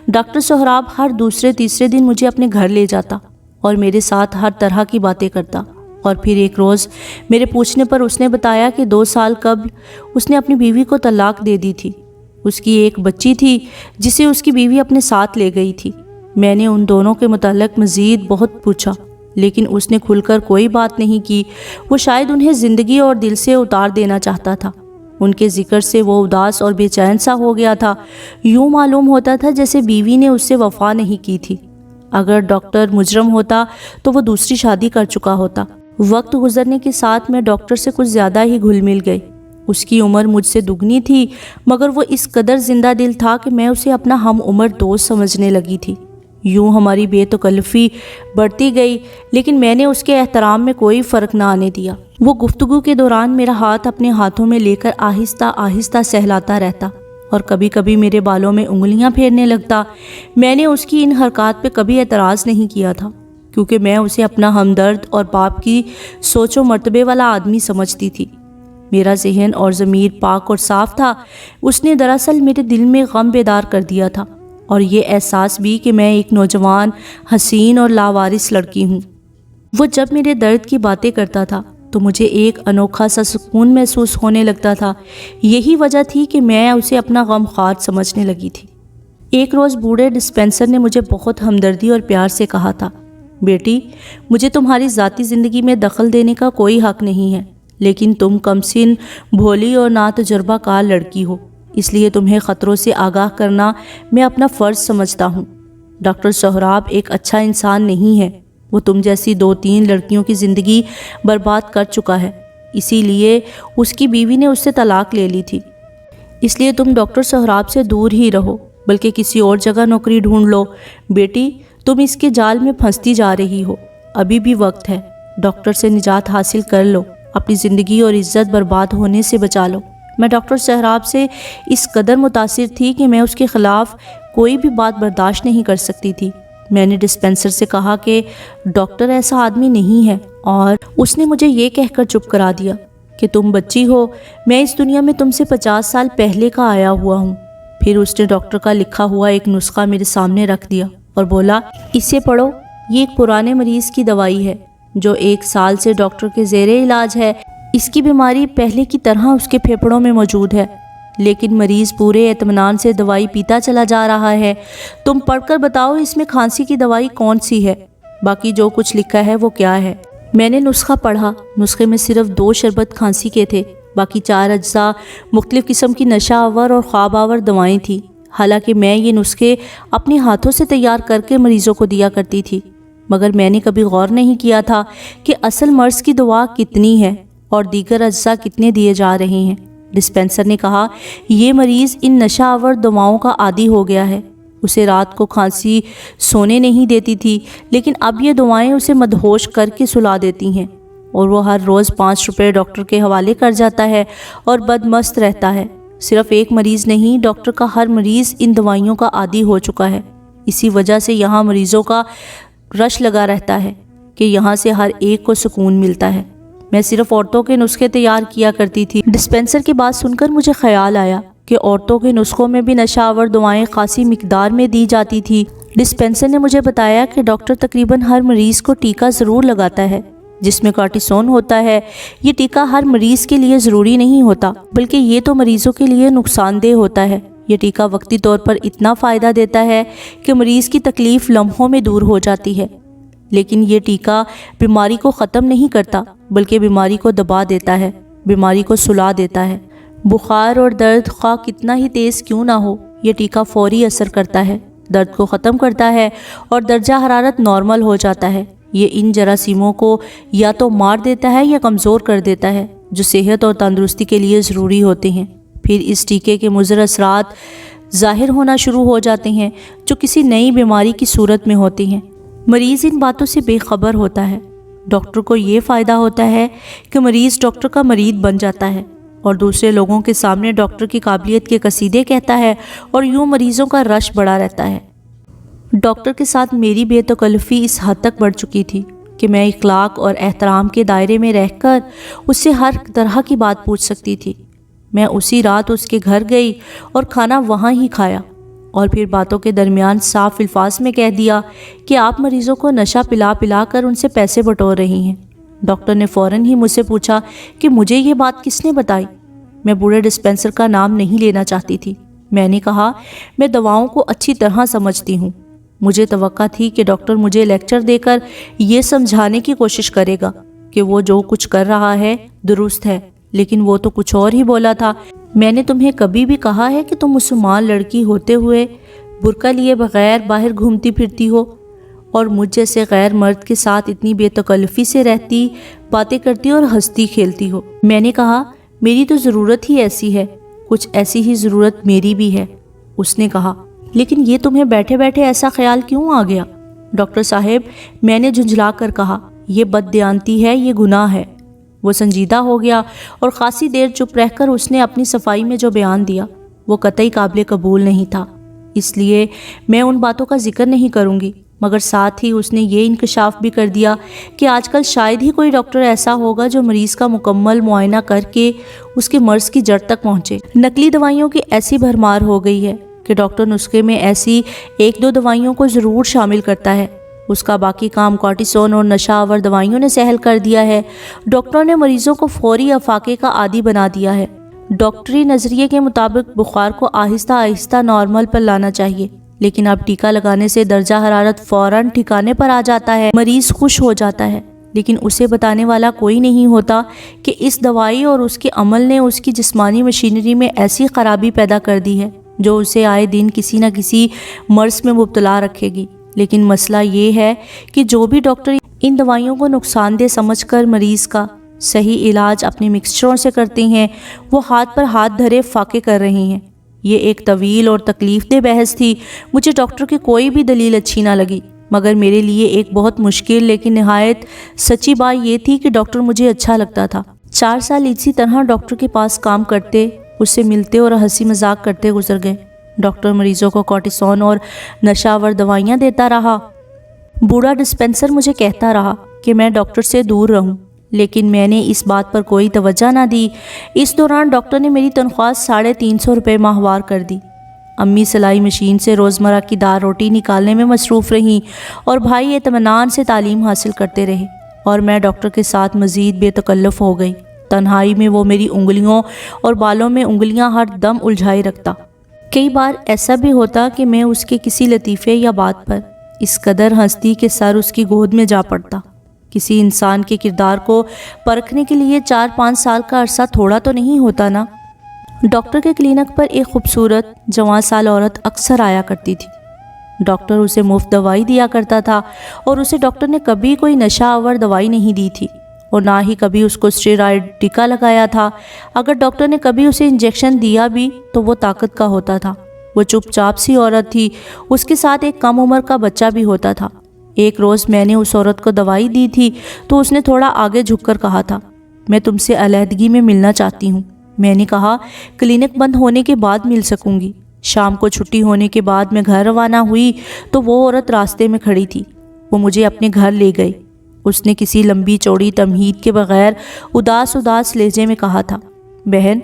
ڈاکٹر سہراب ہر دوسرے تیسرے دن مجھے اپنے گھر لے جاتا اور میرے ساتھ ہر طرح کی باتیں کرتا، اور پھر ایک روز میرے پوچھنے پر اس نے بتایا کہ 2 سال قبل اس نے اپنی بیوی کو طلاق دے دی تھی۔ اس کی ایک بچی تھی جسے اس کی بیوی اپنے ساتھ لے گئی تھی۔ میں نے ان دونوں کے متعلق مزید بہت پوچھا، لیکن اس نے کھل کر کوئی بات نہیں کی۔ وہ شاید انہیں زندگی اور دل سے اتار دینا چاہتا تھا۔ ان کے ذکر سے وہ اداس اور بے چین سا ہو گیا تھا۔ یوں معلوم ہوتا تھا جیسے بیوی نے اس سے وفا نہیں کی تھی۔ اگر ڈاکٹر مجرم ہوتا تو وہ دوسری شادی کر چکا ہوتا۔ وقت گزرنے کے ساتھ میں ڈاکٹر سے کچھ زیادہ ہی گھل مل گئی۔ اس کی عمر مجھ سے دگنی تھی، مگر وہ اس قدر زندہ دل تھا کہ میں اسے اپنا ہم عمر دوست سمجھنے لگی تھی۔ یوں ہماری بے تکلفی بڑھتی گئی، لیکن میں نے اس کے احترام میں کوئی فرق نہ آنے دیا۔ وہ گفتگو کے دوران میرا ہاتھ اپنے ہاتھوں میں لے کر آہستہ آہستہ سہلاتا رہتا اور کبھی کبھی میرے بالوں میں انگلیاں پھیرنے لگتا۔ میں نے اس کی ان حرکات پہ کبھی اعتراض نہیں کیا تھا، کیونکہ میں اسے اپنا ہمدرد اور باپ کی سوچ و مرتبے والا آدمی سمجھتی تھی۔ میرا ذہن اور ضمیر پاک اور صاف تھا۔ اس نے دراصل میرے دل میں غم بیدار کر دیا تھا، اور یہ احساس بھی کہ میں ایک نوجوان، حسین اور لاوارث لڑکی ہوں۔ وہ جب میرے درد کی باتیں کرتا تھا تو مجھے ایک انوکھا سا سکون محسوس ہونے لگتا تھا۔ یہی وجہ تھی کہ میں اسے اپنا غم خوار سمجھنے لگی تھی۔ ایک روز بوڑھے ڈسپینسر نے مجھے بہت ہمدردی اور پیار سے کہا تھا، بیٹی، مجھے تمہاری ذاتی زندگی میں دخل دینے کا کوئی حق نہیں ہے، لیکن تم کم سن، بھولی اور نا تجربہ کار لڑکی ہو، اس لیے تمہیں خطروں سے آگاہ کرنا میں اپنا فرض سمجھتا ہوں۔ ڈاکٹر سہراب ایک اچھا انسان نہیں ہے۔ وہ تم جیسی 2-3 لڑکیوں کی زندگی برباد کر چکا ہے، اسی لیے اس کی بیوی نے اس سے طلاق لے لی تھی۔ اس لیے تم ڈاکٹر سہراب سے دور ہی رہو، بلکہ کسی اور جگہ نوکری ڈھونڈ لو۔ بیٹی، تم اس کے جال میں پھنستی جا رہی ہو، ابھی بھی وقت ہے۔ ڈاکٹر سے نجات حاصل کر لو، اپنی زندگی اور عزت برباد ہونے سے بچا لو۔ میں ڈاکٹر سہراب سے اس قدر متاثر تھی کہ میں اس کے خلاف کوئی بھی بات برداشت نہیں کر سکتی تھی۔ میں نے ڈسپینسر سے کہا کہ ڈاکٹر ایسا آدمی نہیں ہے، اور اس نے مجھے یہ کہہ کر چپ کرا دیا کہ تم بچی ہو، میں اس دنیا میں تم سے 50 سال پہلے کا آیا ہوا ہوں۔ پھر اس نے ڈاکٹر کا لکھا ہوا ایک نسخہ میرے سامنے رکھ دیا اور بولا، اسے پڑھو، یہ ایک پرانے مریض کی دوائی ہے جو 1 سال سے ڈاکٹر کے زیر علاج ہے۔ اس کی بیماری پہلے کی طرح اس کے پھیپھڑوں میں موجود ہے۔ لیکن مریض پورے اطمینان سے دوائی پیتا چلا جا رہا ہے۔ تم پڑھ کر بتاؤ اس میں کھانسی کی دوائی کون سی ہے، باقی جو کچھ لکھا ہے وہ کیا ہے۔ میں نے نسخہ پڑھا۔ نسخے میں صرف 2 شربت کھانسی کے تھے، باقی 4 اجزاء مختلف قسم کی نشہ آور اور خواب آور دوائیں تھیں۔ حالانکہ میں یہ نسخے اپنے ہاتھوں سے تیار کر کے مریضوں کو دیا کرتی تھی، مگر میں نے کبھی غور نہیں کیا تھا کہ اصل مرض کی دوا کتنی ہے اور دیگر اجزاء کتنے دیے جا رہے ہیں۔ ڈسپینسر نے کہا، یہ مریض ان نشہ آور دواؤں کا عادی ہو گیا ہے۔ اسے رات کو کھانسی سونے نہیں دیتی تھی، لیکن اب یہ دوائیں اسے مدہوش کر کے سلا دیتی ہیں، اور وہ ہر روز 5 روپے ڈاکٹر کے حوالے کر جاتا ہے اور بدمست رہتا ہے۔ صرف ایک مریض نہیں، ڈاکٹر کا ہر مریض ان دوائیوں کا عادی ہو چکا ہے۔ اسی وجہ سے یہاں مریضوں کا رش لگا رہتا ہے کہ یہاں سے ہر ایک کو سکون ملتا ہے۔ میں صرف عورتوں کے نسخے تیار کیا کرتی تھی۔ ڈسپینسر کی بات سن کر مجھے خیال آیا کہ عورتوں کے نسخوں میں بھی نشہ آور دوائی خاصی مقدار میں دی جاتی تھی۔ ڈسپینسر نے مجھے بتایا کہ ڈاکٹر تقریباً ہر مریض کو ٹیکہ ضرور لگاتا ہے جس میں کارٹیسون ہوتا ہے۔ یہ ٹیکہ ہر مریض کے لیے ضروری نہیں ہوتا، بلکہ یہ تو مریضوں کے لیے نقصان دہ ہوتا ہے۔ یہ ٹیکہ وقتی طور پر اتنا فائدہ دیتا ہے کہ مریض کی تکلیف لمحوں میں دور ہو جاتی ہے، لیکن یہ ٹیکہ بیماری کو ختم نہیں کرتا، بلکہ بیماری کو دبا دیتا ہے، بیماری کو سلا دیتا ہے۔ بخار اور درد خواہ کتنا ہی تیز کیوں نہ ہو، یہ ٹیکہ فوری اثر کرتا ہے، درد کو ختم کرتا ہے اور درجہ حرارت نارمل ہو جاتا ہے۔ یہ ان جراثیموں کو یا تو مار دیتا ہے یا کمزور کر دیتا ہے جو صحت اور تندرستی کے لیے ضروری ہوتے ہیں۔ پھر اس ٹیکے کے مضر اثرات ظاہر ہونا شروع ہو جاتے ہیں جو کسی نئی بیماری کی صورت میں ہوتی ہیں۔ مریض ان باتوں سے بے خبر ہوتا ہے۔ ڈاکٹر کو یہ فائدہ ہوتا ہے کہ مریض ڈاکٹر کا مرید بن جاتا ہے اور دوسرے لوگوں کے سامنے ڈاکٹر کی قابلیت کے قصیدے کہتا ہے، اور یوں مریضوں کا رش بڑھا رہتا ہے۔ ڈاکٹر کے ساتھ میری بے تکلفی اس حد تک بڑھ چکی تھی کہ میں اخلاق اور احترام کے دائرے میں رہ کر اس سے ہر طرح کی بات پوچھ سکتی تھی۔ میں اسی رات اس کے گھر گئی اور کھانا وہاں ہی کھایا، اور پھر باتوں کے درمیان صاف الفاظ میں کہہ دیا کہ آپ مریضوں کو نشہ پلا پلا کر ان سے پیسے بٹور رہی ہیں۔ ڈاکٹر نے فوراً ہی مجھ سے پوچھا کہ مجھے یہ بات کس نے بتائی۔ میں بوڑھے ڈسپینسر کا نام نہیں لینا چاہتی تھی۔ میں نے کہا، میں دواؤں کو اچھی طرح سمجھتی ہوں۔ مجھے توقع تھی کہ ڈاکٹر مجھے لیکچر دے کر یہ سمجھانے کی کوشش کرے گا کہ وہ جو کچھ کر رہا ہے درست ہے، لیکن وہ تو کچھ اور ہی بولا تھا۔ میں نے تمہیں کبھی بھی کہا ہے کہ تم مسلمان لڑکی ہوتے ہوئے برقع لیے بغیر باہر گھومتی پھرتی ہو اور مجھ جیسے غیر مرد کے ساتھ اتنی بے تکلفی سے رہتی، باتیں کرتی اور ہنستی کھیلتی ہو؟ میں نے کہا، میری تو ضرورت ہی ایسی ہے، کچھ ایسی ہی ضرورت میری بھی ہے۔ اس نے کہا، لیکن یہ تمہیں بیٹھے بیٹھے ایسا خیال کیوں آ گیا؟ ڈاکٹر صاحب، میں نے جھنجھلا کر کہا، یہ بددیانتی ہے، یہ گناہ ہے۔ وہ سنجیدہ ہو گیا اور خاصی دیر چپ رہ کر اس نے اپنی صفائی میں جو بیان دیا وہ قطعی قابل قبول نہیں تھا، اس لیے میں ان باتوں کا ذکر نہیں کروں گی، مگر ساتھ ہی اس نے یہ انکشاف بھی کر دیا کہ آج کل شاید ہی کوئی ڈاکٹر ایسا ہوگا جو مریض کا مکمل معائنہ کر کے اس کے مرض کی جڑ تک پہنچے۔ نقلی دوائیوں کی ایسی بھرمار ہو گئی ہے کہ ڈاکٹر نسخے میں ایسی 1-2 دوائیوں کو ضرور شامل کرتا ہے، اس کا باقی کام کارٹیسون اور نشہ آور دوائیوں نے سہل کر دیا ہے۔ ڈاکٹروں نے مریضوں کو فوری افاقے کا عادی بنا دیا ہے۔ ڈاکٹری نظریے کے مطابق بخار کو آہستہ آہستہ نارمل پر لانا چاہیے، لیکن اب ٹیکہ لگانے سے درجہ حرارت فوراً ٹھکانے پر آ جاتا ہے، مریض خوش ہو جاتا ہے، لیکن اسے بتانے والا کوئی نہیں ہوتا کہ اس دوائی اور اس کے عمل نے اس کی جسمانی مشینری میں ایسی خرابی پیدا کر دی ہے جو اسے آئے دن کسی نہ کسی مرض میں مبتلا رکھے گی۔ لیکن مسئلہ یہ ہے کہ جو بھی ڈاکٹر ان دوائیوں کو نقصان دہ سمجھ کر مریض کا صحیح علاج اپنے مکسچروں سے کرتے ہیں، وہ ہاتھ پر ہاتھ دھرے فاقے کر رہے ہیں۔ یہ ایک طویل اور تکلیف دہ بحث تھی۔ مجھے ڈاکٹر کی کوئی بھی دلیل اچھی نہ لگی، مگر میرے لیے ایک بہت مشکل لیکن نہایت سچی بات یہ تھی کہ ڈاکٹر مجھے اچھا لگتا تھا۔ 4 سال اسی طرح ڈاکٹر کے پاس کام کرتے، اس سے ملتے اور ہنسی مذاق کرتے گزر گئے۔ ڈاکٹر مریضوں کو کارٹیسون اور نشہ آور دوائیاں دیتا رہا۔ بوڑھا ڈسپینسر مجھے کہتا رہا کہ میں ڈاکٹر سے دور رہوں، لیکن میں نے اس بات پر کوئی توجہ نہ دی۔ اس دوران ڈاکٹر نے میری تنخواہ 350 روپے ماہوار کر دی۔ امی سلائی مشین سے روزمرہ کی دال روٹی نکالنے میں مصروف رہیں اور بھائی اطمینان سے تعلیم حاصل کرتے رہے، اور میں ڈاکٹر کے ساتھ مزید بے تکلف ہو گئی تنہائی میں وہ میری انگلیوں اور بالوں میں انگلیاں ہر دم الجھائے رکھتا۔ کئی بار ایسا بھی ہوتا کہ میں اس کے کسی لطیفے یا بات پر اس قدر ہنستی کہ سر اس کی گود میں جا پڑتا۔ کسی انسان کے کردار کو پرکھنے کے لیے 4-5 سال کا عرصہ تھوڑا تو نہیں ہوتا نا۔ ڈاکٹر کے کلینک پر ایک خوبصورت جوان سال عورت اکثر آیا کرتی تھی۔ ڈاکٹر اسے مفت دوائی دیا کرتا تھا اور اسے ڈاکٹر نے کبھی کوئی نشہ آور دوائی نہیں دی تھی اور نہ ہی کبھی اس کو اسٹیرائڈ ٹیکا لگایا تھا۔ اگر ڈاکٹر نے کبھی اسے انجیکشن دیا بھی تو وہ طاقت کا ہوتا تھا۔ وہ چپ چاپ سی عورت تھی۔ اس کے ساتھ ایک کم عمر کا بچہ بھی ہوتا تھا۔ ایک روز میں نے اس عورت کو دوائی دی تھی تو اس نے تھوڑا آگے جھک کر کہا تھا، میں تم سے علیحدگی میں ملنا چاہتی ہوں۔ میں نے کہا، کلینک بند ہونے کے بعد مل سکوں گی۔ شام کو چھٹی ہونے کے بعد میں گھر روانہ ہوئی تو وہ عورت راستے میں کھڑی تھی۔ وہ مجھے اپنے گھر لے گئی۔ اس نے کسی لمبی چوڑی تمہید کے بغیر اداس لہجے میں کہا تھا، بہن،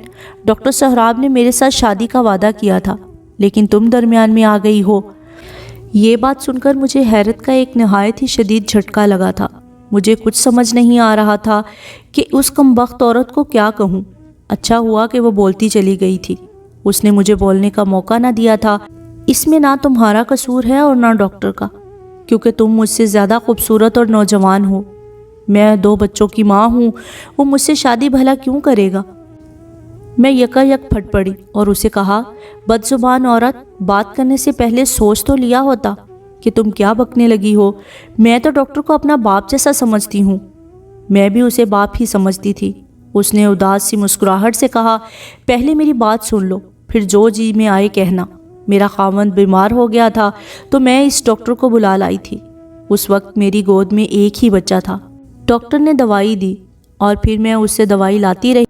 ڈاکٹر سہراب نے میرے ساتھ شادی کا وعدہ کیا تھا لیکن تم درمیان میں آ گئی ہو۔ یہ بات سن کر مجھے حیرت کا ایک نہایت ہی شدید جھٹکا لگا تھا۔ مجھے کچھ سمجھ نہیں آ رہا تھا کہ اس کمبخت عورت کو کیا کہوں۔ اچھا ہوا کہ وہ بولتی چلی گئی تھی۔ اس نے مجھے بولنے کا موقع نہ دیا تھا۔ اس میں نہ تمہارا قصور ہے اور نہ ڈاکٹر کا، کیونکہ تم مجھ سے زیادہ خوبصورت اور نوجوان ہو۔ میں 2 بچوں کی ماں ہوں، وہ مجھ سے شادی بھلا کیوں کرے گا؟ میں یکا یک پھٹ پڑی اور اسے کہا، بد زبان عورت، بات کرنے سے پہلے سوچ تو لیا ہوتا کہ تم کیا بکنے لگی ہو۔ میں تو ڈاکٹر کو اپنا باپ جیسا سمجھتی ہوں۔ میں بھی اسے باپ ہی سمجھتی تھی۔ اس نے اداس سی مسکراہٹ سے کہا، پہلے میری بات سن لو، پھر جو جی میں آئے کہنا۔ میرا خاوند بیمار ہو گیا تھا تو میں اس ڈاکٹر کو بلا لائی تھی۔ اس وقت میری گود میں ایک ہی بچہ تھا۔ ڈاکٹر نے دوائی دی اور پھر میں اس سے دوائی لاتی رہی۔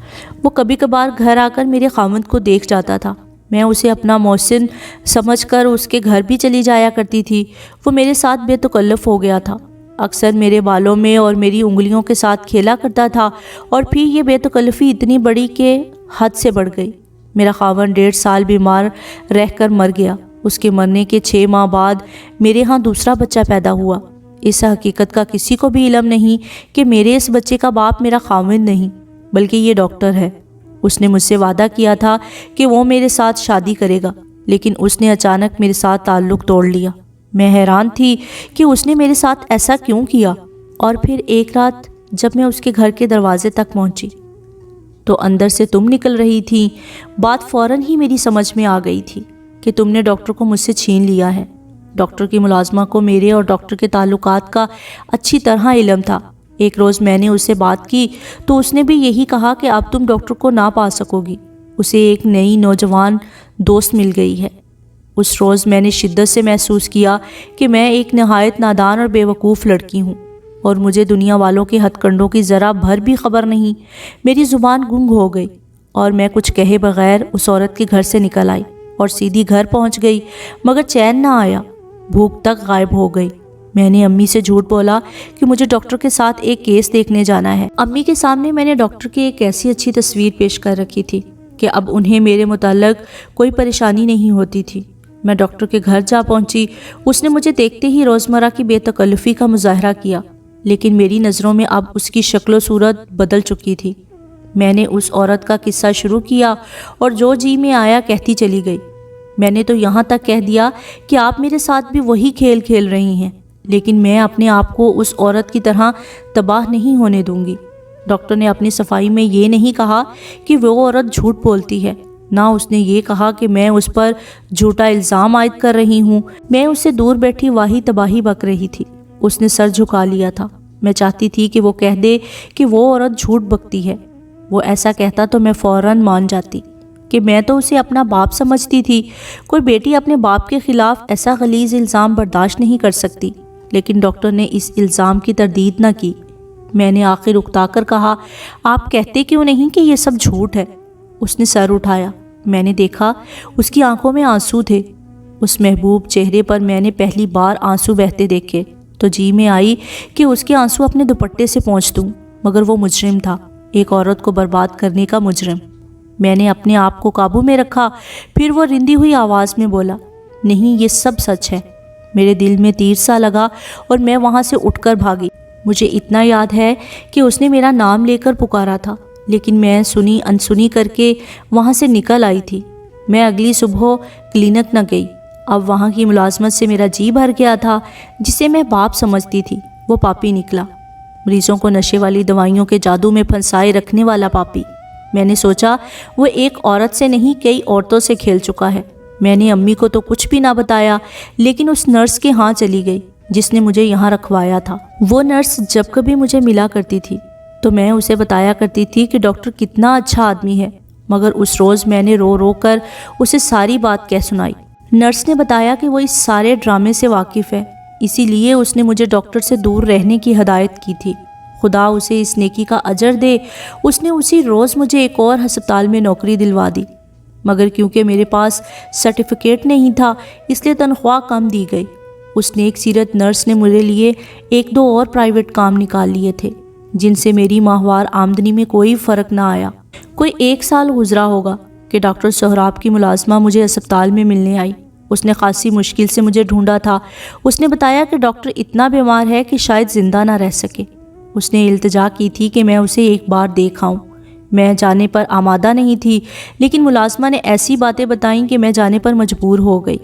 وہ کبھی کبھار گھر آ کر میرے خاوند کو دیکھ جاتا تھا۔ میں اسے اپنا محسن سمجھ کر اس کے گھر بھی چلی جایا کرتی تھی۔ وہ میرے ساتھ بے تکلف ہو گیا تھا، اکثر میرے بالوں میں اور میری انگلیوں کے ساتھ کھیلا کرتا تھا، اور پھر یہ بے تکلفی اتنی بڑی کہ حد سے بڑھ گئی۔ میرا خاوند 1.5 سال بیمار رہ کر مر گیا۔ اس کے مرنے کے 6 ماہ بعد میرے ہاں دوسرا بچہ پیدا ہوا۔ اس حقیقت کا کسی کو بھی علم نہیں کہ میرے اس بچے کا باپ میرا خاوند نہیں بلکہ یہ ڈاکٹر ہے۔ اس نے مجھ سے وعدہ کیا تھا کہ وہ میرے ساتھ شادی کرے گا، لیکن اس نے اچانک میرے ساتھ تعلق توڑ لیا۔ میں حیران تھی کہ اس نے میرے ساتھ ایسا کیوں کیا۔ اور پھر ایک رات جب میں اس کے گھر کے دروازے تک پہنچی تو اندر سے تم نکل رہی تھی۔ بات فوراً ہی میری سمجھ میں آ گئی تھی کہ تم نے ڈاکٹر کو مجھ سے چھین لیا ہے۔ ڈاکٹر کی ملازمہ کو میرے اور ڈاکٹر کے تعلقات کا اچھی طرح علم تھا۔ ایک روز میں نے اس سے بات کی تو اس نے بھی یہی کہا کہ اب تم ڈاکٹر کو نہ پا سکو گی، اسے ایک نئی نوجوان دوست مل گئی ہے۔ اس روز میں نے شدت سے محسوس کیا کہ میں ایک نہایت نادان اور بیوقوف لڑکی ہوں اور مجھے دنیا والوں کے ہتھ کنڈوں کی ذرا بھر بھی خبر نہیں۔ میری زبان گنگ ہو گئی اور میں کچھ کہے بغیر اس عورت کے گھر سے نکل آئی اور سیدھی گھر پہنچ گئی، مگر چین نہ آیا، بھوک تک غائب ہو گئی۔ میں نے امی سے جھوٹ بولا کہ مجھے ڈاکٹر کے ساتھ ایک کیس دیکھنے جانا ہے۔ امی کے سامنے میں نے ڈاکٹر کی ایک ایسی اچھی تصویر پیش کر رکھی تھی کہ اب انہیں میرے متعلق کوئی پریشانی نہیں ہوتی تھی۔ میں ڈاکٹر کے گھر جا پہنچی۔ اس نے مجھے دیکھتے ہی روزمرہ کی بے تکلفی کا مظاہرہ کیا، لیکن میری نظروں میں اب اس کی شکل و صورت بدل چکی تھی۔ میں نے اس عورت کا قصہ شروع کیا اور جو جی میں آیا کہتی چلی گئی۔ میں نے تو یہاں تک کہہ دیا کہ آپ میرے ساتھ بھی وہی کھیل کھیل رہی ہیں، لیکن میں اپنے آپ کو اس عورت کی طرح تباہ نہیں ہونے دوں گی۔ ڈاکٹر نے اپنی صفائی میں یہ نہیں کہا کہ وہ عورت جھوٹ بولتی ہے، نہ اس نے یہ کہا کہ میں اس پر جھوٹا الزام عائد کر رہی ہوں۔ میں اس سے دور بیٹھی واہی تباہی بک رہی تھی۔ اس نے سر جھکا لیا تھا۔ میں چاہتی تھی کہ وہ کہہ دے کہ وہ عورت جھوٹ بکتی ہے۔ وہ ایسا کہتا تو میں فوراً مان جاتی کہ میں تو اسے اپنا باپ سمجھتی تھی۔ کوئی بیٹی اپنے باپ کے خلاف ایسا غلیظ الزام برداشت نہیں کر سکتی، لیکن ڈاکٹر نے اس الزام کی تردید نہ کی۔ میں نے آخر اکتا کر کہا، آپ کہتے کیوں نہیں کہ یہ سب جھوٹ ہے؟ اس نے سر اٹھایا۔ میں نے دیکھا اس کی آنکھوں میں آنسو تھے۔ اس محبوب چہرے پر میں نے پہلی بار آنسو بہتے دیکھے تو جی میں آئی کہ اس کے آنسو اپنے دوپٹے سے پونچھ دوں، مگر وہ مجرم تھا، ایک عورت کو برباد کرنے کا مجرم۔ میں نے اپنے آپ کو قابو میں رکھا۔ پھر وہ رندی ہوئی آواز میں بولا، نہیں، یہ سب سچ ہے۔ میرے دل میں تیر سا لگا اور میں وہاں سے اٹھ کر بھاگی۔ مجھے اتنا یاد ہے کہ اس نے میرا نام لے کر پکارا تھا، لیکن میں سنی انسنی کر کے وہاں سے نکل آئی تھی۔ میں اگلی صبح کلینک نہ گئی۔ اب وہاں کی ملازمت سے میرا جی بھر گیا تھا۔ جسے میں باپ سمجھتی تھی وہ پاپی نکلا، مریضوں کو نشے والی دوائیوں کے جادو میں پھنسائے رکھنے والا پاپی۔ میں نے سوچا وہ ایک عورت سے نہیں کئی عورتوں سے کھیل چکا ہے۔ میں نے امی کو تو کچھ بھی نہ بتایا، لیکن اس نرس کے ہاں چلی گئی جس نے مجھے یہاں رکھوایا تھا۔ وہ نرس جب کبھی مجھے ملا کرتی تھی تو میں اسے بتایا کرتی تھی کہ ڈاکٹر کتنا اچھا آدمی ہے، مگر اس روز میں نے رو رو کر اسے ساری بات کہہ سنائی۔ نرس نے بتایا کہ وہ اس سارے ڈرامے سے واقف ہے، اسی لیے اس نے مجھے ڈاکٹر سے دور رہنے کی ہدایت کی تھی۔ خدا اسے اس نیکی کا اجر دے، اس نے اسی روز مجھے ایک اور ہسپتال میں نوکری دلوا دی، مگر کیونکہ میرے پاس سرٹیفکیٹ نہیں تھا اس لیے تنخواہ کم دی گئی۔ اس نیک سیرت نرس نے میرے لیے ایک دو اور پرائیویٹ کام نکال لیے تھے جن سے میری ماہوار آمدنی میں کوئی فرق نہ آیا۔ کوئی 1 سال گزرا ہوگا کہ ڈاکٹر سہراب کی ملازمہ مجھے اسپتال میں ملنے آئی۔ اس نے خاصی مشکل سے مجھے ڈھونڈا تھا۔ اس نے بتایا کہ ڈاکٹر اتنا بیمار ہے کہ شاید زندہ نہ رہ سکے۔ اس نے التجا کی تھی کہ میں اسے ایک بار دیکھ آؤں۔ میں جانے پر آمادہ نہیں تھی، لیکن ملازمہ نے ایسی باتیں بتائیں کہ میں جانے پر مجبور ہو گئی۔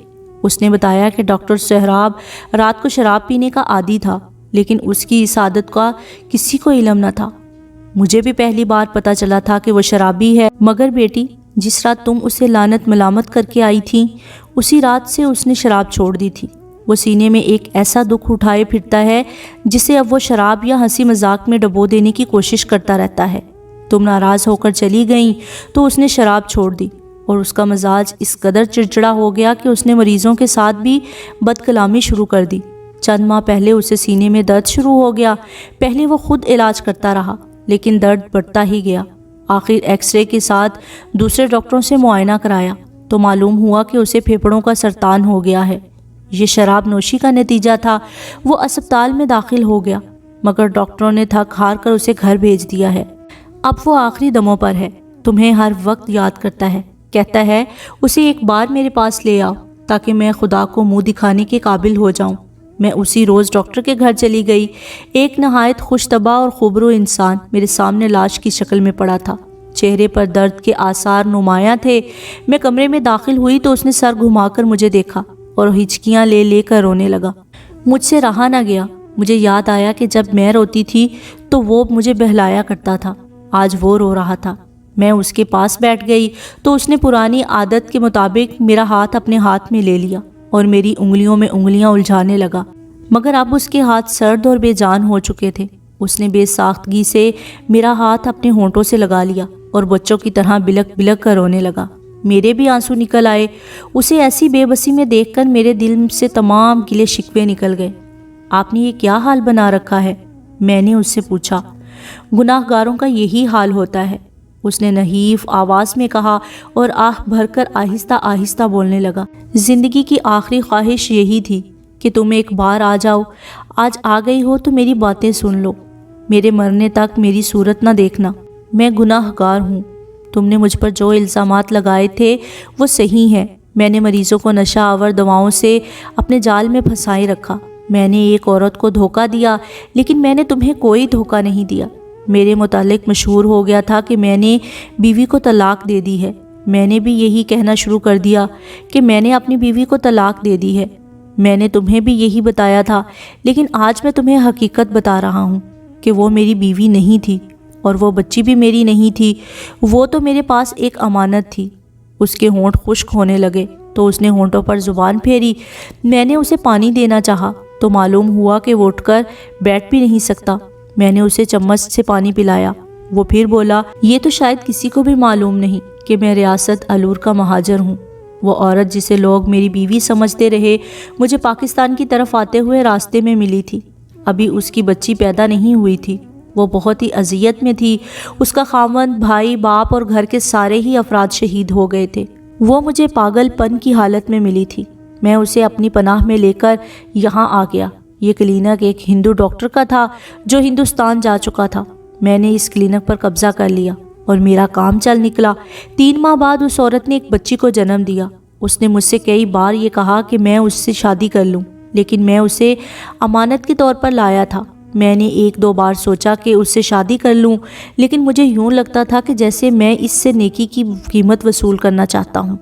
اس نے بتایا کہ ڈاکٹر سہراب رات کو شراب پینے کا عادی تھا، لیکن اس کی اس عادت کا کسی کو علم نہ تھا۔ مجھے بھی پہلی بار پتہ چلا تھا کہ وہ شرابی ہے، مگر بیٹی جس رات تم اسے لعنت ملامت کر کے آئی تھی اسی رات سے اس نے شراب چھوڑ دی تھی۔ وہ سینے میں ایک ایسا دکھ اٹھائے پھرتا ہے جسے اب وہ شراب یا ہنسی مذاق میں ڈبو دینے کی کوشش کرتا رہتا ہے۔ تم ناراض ہو کر چلی گئیں تو اس نے شراب چھوڑ دی، اور اس کا مزاج اس قدر چڑچڑا ہو گیا کہ اس نے مریضوں کے ساتھ بھی بد کلامی شروع کر دی۔ چند ماہ پہلے اسے سینے میں درد شروع ہو گیا۔ پہلے وہ خود علاج کرتا رہا، لیکن درد بڑھتا ہی گیا۔ آخر ایکس رے کے ساتھ دوسرے ڈاکٹروں سے معائنہ کرایا تو معلوم ہوا کہ اسے پھیپھڑوں کا سرطان ہو گیا ہے۔ یہ شراب نوشی کا نتیجہ تھا۔ وہ اسپتال میں داخل ہو گیا، مگر ڈاکٹروں نے تھک ہار کر اسے گھر بھیج دیا ہے۔ اب وہ آخری دموں پر ہے، تمہیں ہر وقت یاد کرتا ہے، کہتا ہے اسے ایک بار میرے پاس لے آؤ تاکہ میں خدا کو منہ دکھانے کے قابل ہو جاؤں۔ میں اسی روز ڈاکٹر کے گھر چلی گئی۔ ایک نہایت خوش طبع اور خوبرو انسان میرے سامنے لاش کی شکل میں پڑا تھا۔ چہرے پر درد کے آثار نمایاں تھے۔ میں کمرے میں داخل ہوئی تو اس نے سر گھما کر مجھے دیکھا اور ہچکیاں لے لے کر رونے لگا۔ مجھ سے رہا نہ گیا۔ مجھے یاد آیا کہ جب میں روتی تھی تو وہ مجھے بہلایا کرتا تھا، آج وہ رو رہا تھا۔ میں اس کے پاس بیٹھ گئی تو اس نے پرانی عادت کے مطابق میرا ہاتھ اپنے ہاتھ میں لے لیا اور میری انگلیوں میں انگلیاں الجھانے لگا، مگر اب اس کے ہاتھ سرد اور بے جان ہو چکے تھے۔ اس نے بے ساختگی سے میرا ہاتھ اپنے ہونٹوں سے لگا لیا اور بچوں کی طرح بلک بلک کر رونے لگا۔ میرے بھی آنسو نکل آئے۔ اسے ایسی بے بسی میں دیکھ کر میرے دل سے تمام گلے شکوے نکل گئے۔ آپ نے یہ کیا حال بنا رکھا ہے؟ میں نے اس سے پوچھا۔ گناہ گاروں کا یہی حال ہوتا ہے، اس نے نحیف آواز میں کہا اور آہ بھر کر آہستہ آہستہ بولنے لگا۔ زندگی کی آخری خواہش یہی تھی کہ تم ایک بار آ جاؤ۔ آج آ گئی ہو تو میری باتیں سن لو۔ میرے مرنے تک میری صورت نہ دیکھنا۔ میں گناہ گار ہوں۔ تم نے مجھ پر جو الزامات لگائے تھے وہ صحیح ہیں۔ میں نے مریضوں کو نشہ آور دواؤں سے اپنے جال میں پھنسائے رکھا۔ میں نے ایک عورت کو دھوکہ دیا، لیکن میں نے تمہیں کوئی دھوکہ نہیں دیا۔ میرے متعلق مشہور ہو گیا تھا کہ میں نے بیوی کو طلاق دے دی ہے۔ میں نے بھی یہی کہنا شروع کر دیا کہ میں نے اپنی بیوی کو طلاق دے دی ہے۔ میں نے تمہیں بھی یہی بتایا تھا، لیکن آج میں تمہیں حقیقت بتا رہا ہوں کہ وہ میری بیوی نہیں تھی اور وہ بچی بھی میری نہیں تھی۔ وہ تو میرے پاس ایک امانت تھی۔ اس کے ہونٹ خشک ہونے لگے تو اس نے ہونٹوں پر زبان پھیری۔ میں نے اسے پانی دینا چاہا تو معلوم ہوا کہ وہ اٹھ کر بیٹھ بھی نہیں سکتا۔ میں نے اسے چمچ سے پانی پلایا۔ وہ پھر بولا، یہ تو شاید کسی کو بھی معلوم نہیں کہ میں ریاست الور کا مہاجر ہوں۔ وہ عورت جسے لوگ میری بیوی سمجھتے رہے مجھے پاکستان کی طرف آتے ہوئے راستے میں ملی تھی۔ ابھی اس کی بچی پیدا نہیں ہوئی تھی۔ وہ بہت ہی اذیت میں تھی۔ اس کا خاوند، بھائی، باپ اور گھر کے سارے ہی افراد شہید ہو گئے تھے۔ وہ مجھے پاگل پن کی حالت میں ملی تھی۔ میں اسے اپنی پناہ میں لے کر یہاں آ گیا۔ یہ کلینک ایک ہندو ڈاکٹر کا تھا جو ہندوستان جا چکا تھا۔ میں نے اس کلینک پر قبضہ کر لیا اور میرا کام چل نکلا۔ 3 ماہ بعد اس عورت نے ایک بچی کو جنم دیا۔ اس نے مجھ سے کئی بار یہ کہا کہ میں اس سے شادی کر لوں، لیکن میں اسے امانت کے طور پر لایا تھا۔ میں نے ایک دو بار سوچا کہ اس سے شادی کر لوں، لیکن مجھے یوں لگتا تھا کہ جیسے میں اس سے نیکی کی قیمت وصول کرنا چاہتا ہوں۔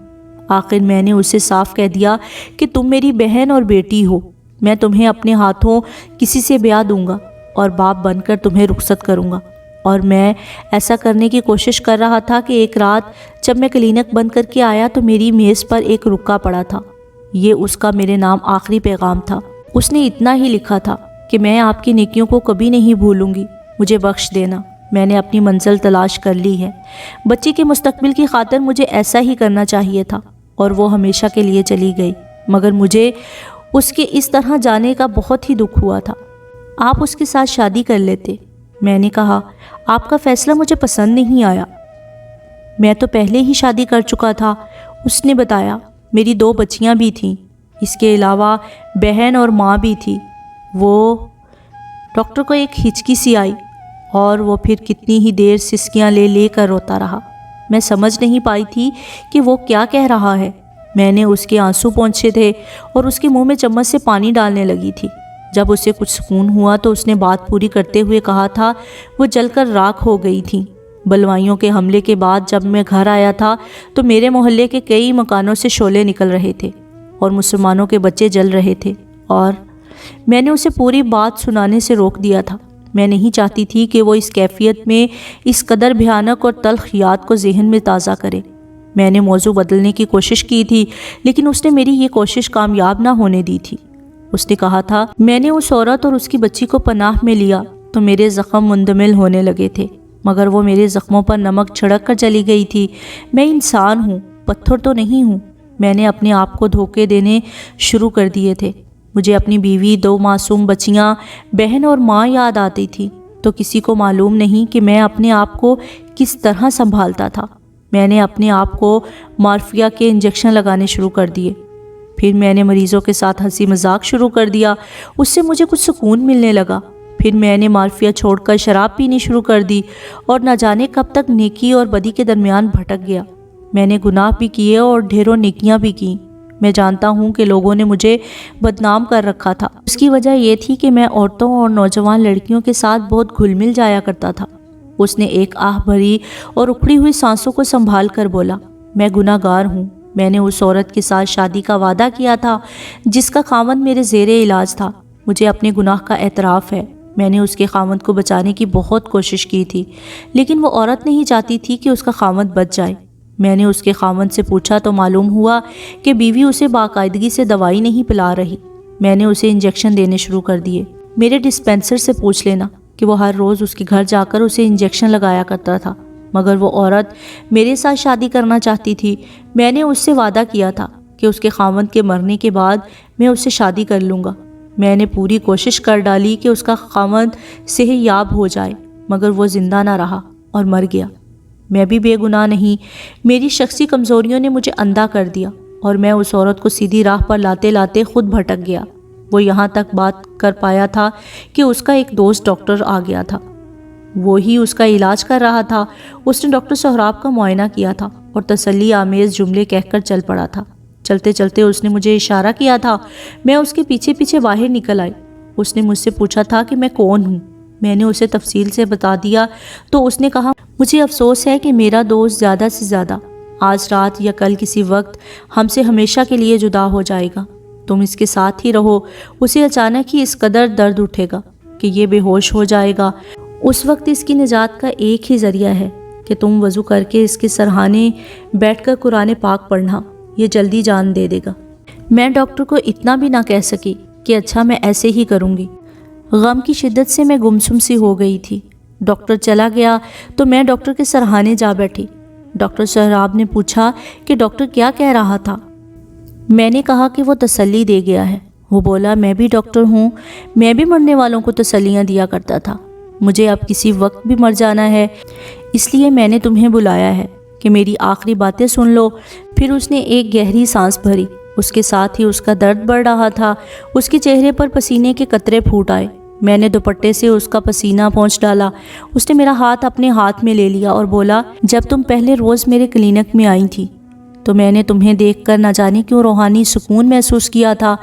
آخر میں نے اسے صاف کہہ دیا کہ تم میری بہن اور بیٹی ہو، میں تمہیں اپنے ہاتھوں کسی سے بیاہ دوں گا اور باپ بن کر تمہیں رخصت کروں گا۔ اور میں ایسا کرنے کی کوشش کر رہا تھا کہ ایک رات جب میں کلینک بند کر کے آیا تو میری میز پر ایک رکا پڑا تھا۔ یہ اس کا میرے نام آخری پیغام تھا۔ اس نے اتنا ہی لکھا تھا کہ میں آپ کی نیکیوں کو کبھی نہیں بھولوں گی، مجھے بخش دینا، میں نے اپنی منزل تلاش کر لی ہے۔ بچی کے مستقبل کی خاطر مجھے ایسا ہی کرنا چاہیے تھا اور وہ ہمیشہ کے لیے چلی گئی، مگر مجھے اس کے اس طرح جانے کا بہت ہی دکھ ہوا تھا۔ آپ اس کے ساتھ شادی کر لیتے۔ میں نے کہا آپ کا فیصلہ مجھے پسند نہیں آیا، میں تو پہلے ہی شادی کر چکا تھا۔ اس نے بتایا میری 2 بچیاں بھی تھیں، اس کے علاوہ بہن اور ماں بھی تھی۔ وہ ڈاکٹر کو ایک ہچکی سی آئی اور وہ پھر کتنی ہی دیر سسکیاں لے لے کر روتا رہا۔ میں سمجھ نہیں پائی تھی کہ وہ کیا کہہ رہا ہے۔ میں نے اس کے آنسو پونچھے تھے اور اس کے منہ میں چمچ سے پانی ڈالنے لگی تھی۔ جب اسے کچھ سکون ہوا تو اس نے بات پوری کرتے ہوئے کہا تھا وہ جل کر راکھ ہو گئی تھیں۔ بلوائیوں کے حملے کے بعد جب میں گھر آیا تھا تو میرے محلے کے کئی مکانوں سے شعلے نکل رہے تھے اور مسلمانوں کے بچے جل رہے تھے، اور میں نے اسے پوری بات سنانے سے روک دیا تھا۔ میں نہیں چاہتی تھی کہ وہ اس کیفیت میں اس قدر بھیانک اور تلخ یاد کو ذہن میں تازہ کرے۔ میں نے موضوع بدلنے کی کوشش کی تھی، لیکن اس نے میری یہ کوشش کامیاب نہ ہونے دی تھی۔ اس نے کہا تھا میں نے اس عورت اور اس کی بچی کو پناہ میں لیا تو میرے زخم مندمل ہونے لگے تھے، مگر وہ میرے زخموں پر نمک چھڑک کر چلی گئی تھی۔ میں انسان ہوں، پتھر تو نہیں ہوں۔ میں نے اپنے آپ کو دھوکے دینے شروع کر دیے تھے۔ مجھے اپنی بیوی، 2 معصوم بچیاں، بہن اور ماں یاد آتی تھی تو کسی کو معلوم نہیں کہ میں اپنے آپ کو کس طرح سنبھالتا تھا۔ میں نے اپنے آپ کو مارفیا کے انجیکشن لگانے شروع کر دیے۔ پھر میں نے مریضوں کے ساتھ ہنسی مذاق شروع کر دیا، اس سے مجھے کچھ سکون ملنے لگا۔ پھر میں نے مارفیا چھوڑ کر شراب پینی شروع کر دی اور نہ جانے کب تک نیکی اور بدی کے درمیان بھٹک گیا۔ میں نے گناہ بھی کیے اور ڈھیروں نیکیاں بھی کیں۔ میں جانتا ہوں کہ لوگوں نے مجھے بدنام کر رکھا تھا، اس کی وجہ یہ تھی کہ میں عورتوں اور نوجوان لڑکیوں کے ساتھ بہت گھل مل جایا کرتا تھا۔ اس نے ایک آہ بھری اور اکھڑی ہوئی سانسوں کو سنبھال کر بولا، میں گناہ گار ہوں۔ میں نے اس عورت کے ساتھ شادی کا وعدہ کیا تھا جس کا خاوند میرے زیر علاج تھا۔ مجھے اپنے گناہ کا اعتراف ہے۔ میں نے اس کے خاوند کو بچانے کی بہت کوشش کی تھی، لیکن وہ عورت نہیں چاہتی تھی کہ اس کا خاوند بچ جائے۔ میں نے اس کے خاوند سے پوچھا تو معلوم ہوا کہ بیوی اسے باقاعدگی سے دوائی نہیں پلا رہی۔ میں نے اسے انجیکشن دینے شروع کر دیے۔ میرے ڈسپینسر سے پوچھ لینا کہ وہ ہر روز اس کے گھر جا کر اسے انجیکشن لگایا کرتا تھا، مگر وہ عورت میرے ساتھ شادی کرنا چاہتی تھی۔ میں نے اس سے وعدہ کیا تھا کہ اس کے خاوند کے مرنے کے بعد میں اس سے شادی کر لوں گا۔ میں نے پوری کوشش کر ڈالی کہ اس کا خاوند صحت یاب ہو جائے، مگر وہ زندہ نہ رہا اور مر گیا۔ میں بھی بے گناہ نہیں، میری شخصی کمزوریوں نے مجھے اندھا کر دیا اور میں اس عورت کو سیدھی راہ پر لاتے لاتے خود بھٹک گیا۔ وہ یہاں تک بات کر پایا تھا کہ اس کا ایک دوست ڈاکٹر آ گیا تھا، وہی اس کا علاج کر رہا تھا۔ اس نے ڈاکٹر سہراب کا معائنہ کیا تھا اور تسلی آمیز جملے کہہ کر چل پڑا تھا۔ چلتے چلتے اس نے مجھے اشارہ کیا تھا، میں اس کے پیچھے پیچھے باہر نکل آئی۔ اس نے مجھ سے پوچھا تھا کہ میں کون ہوں۔ میں نے اسے تفصیل سے بتا دیا تو اس نے کہا مجھے افسوس ہے کہ میرا دوست زیادہ سے زیادہ آج رات یا کل کسی وقت ہم سے ہمیشہ کے لیے جدا ہو جائے گا۔ تم اس کے ساتھ ہی رہو، اسے اچانک ہی اس قدر درد اٹھے گا کہ یہ بے ہوش ہو جائے گا۔ اس وقت اس کی نجات کا ایک ہی ذریعہ ہے کہ تم وضو کر کے اس کے سرہانے بیٹھ کر قرآن پاک پڑھنا، یہ جلدی جان دے دے گا۔ میں ڈاکٹر کو اتنا بھی نہ کہہ سکی کہ اچھا میں ایسے ہی کروں گی۔ غم کی شدت سے میں گمسم سی ہو گئی تھی۔ ڈاکٹر چلا گیا تو میں ڈاکٹر کے سرہانے جا بیٹھی۔ ڈاکٹر سہراب نے پوچھا کہ ڈاکٹر کیا کہہ رہا تھا۔ میں نے کہا کہ وہ تسلی دے گیا ہے۔ وہ بولا میں بھی ڈاکٹر ہوں، میں بھی مرنے والوں کو تسلیاں دیا کرتا تھا۔ مجھے اب کسی وقت بھی مر جانا ہے، اس لیے میں نے تمہیں بلایا ہے کہ میری آخری باتیں سن لو۔ پھر اس نے ایک گہری سانس بھری، اس کے ساتھ ہی اس کا درد بڑھ رہا تھا۔ اس کے چہرے پر پسینے کے قطرے پھوٹ آئے۔ میں نے دوپٹے سے اس کا پسینہ پونچھ ڈالا۔ اس نے میرا ہاتھ اپنے ہاتھ میں لے لیا اور بولا جب تم پہلے روز میرے کلینک میں آئی تھی تو میں نے تمہیں دیکھ کر نہ جانے کیوں روحانی سکون محسوس کیا تھا۔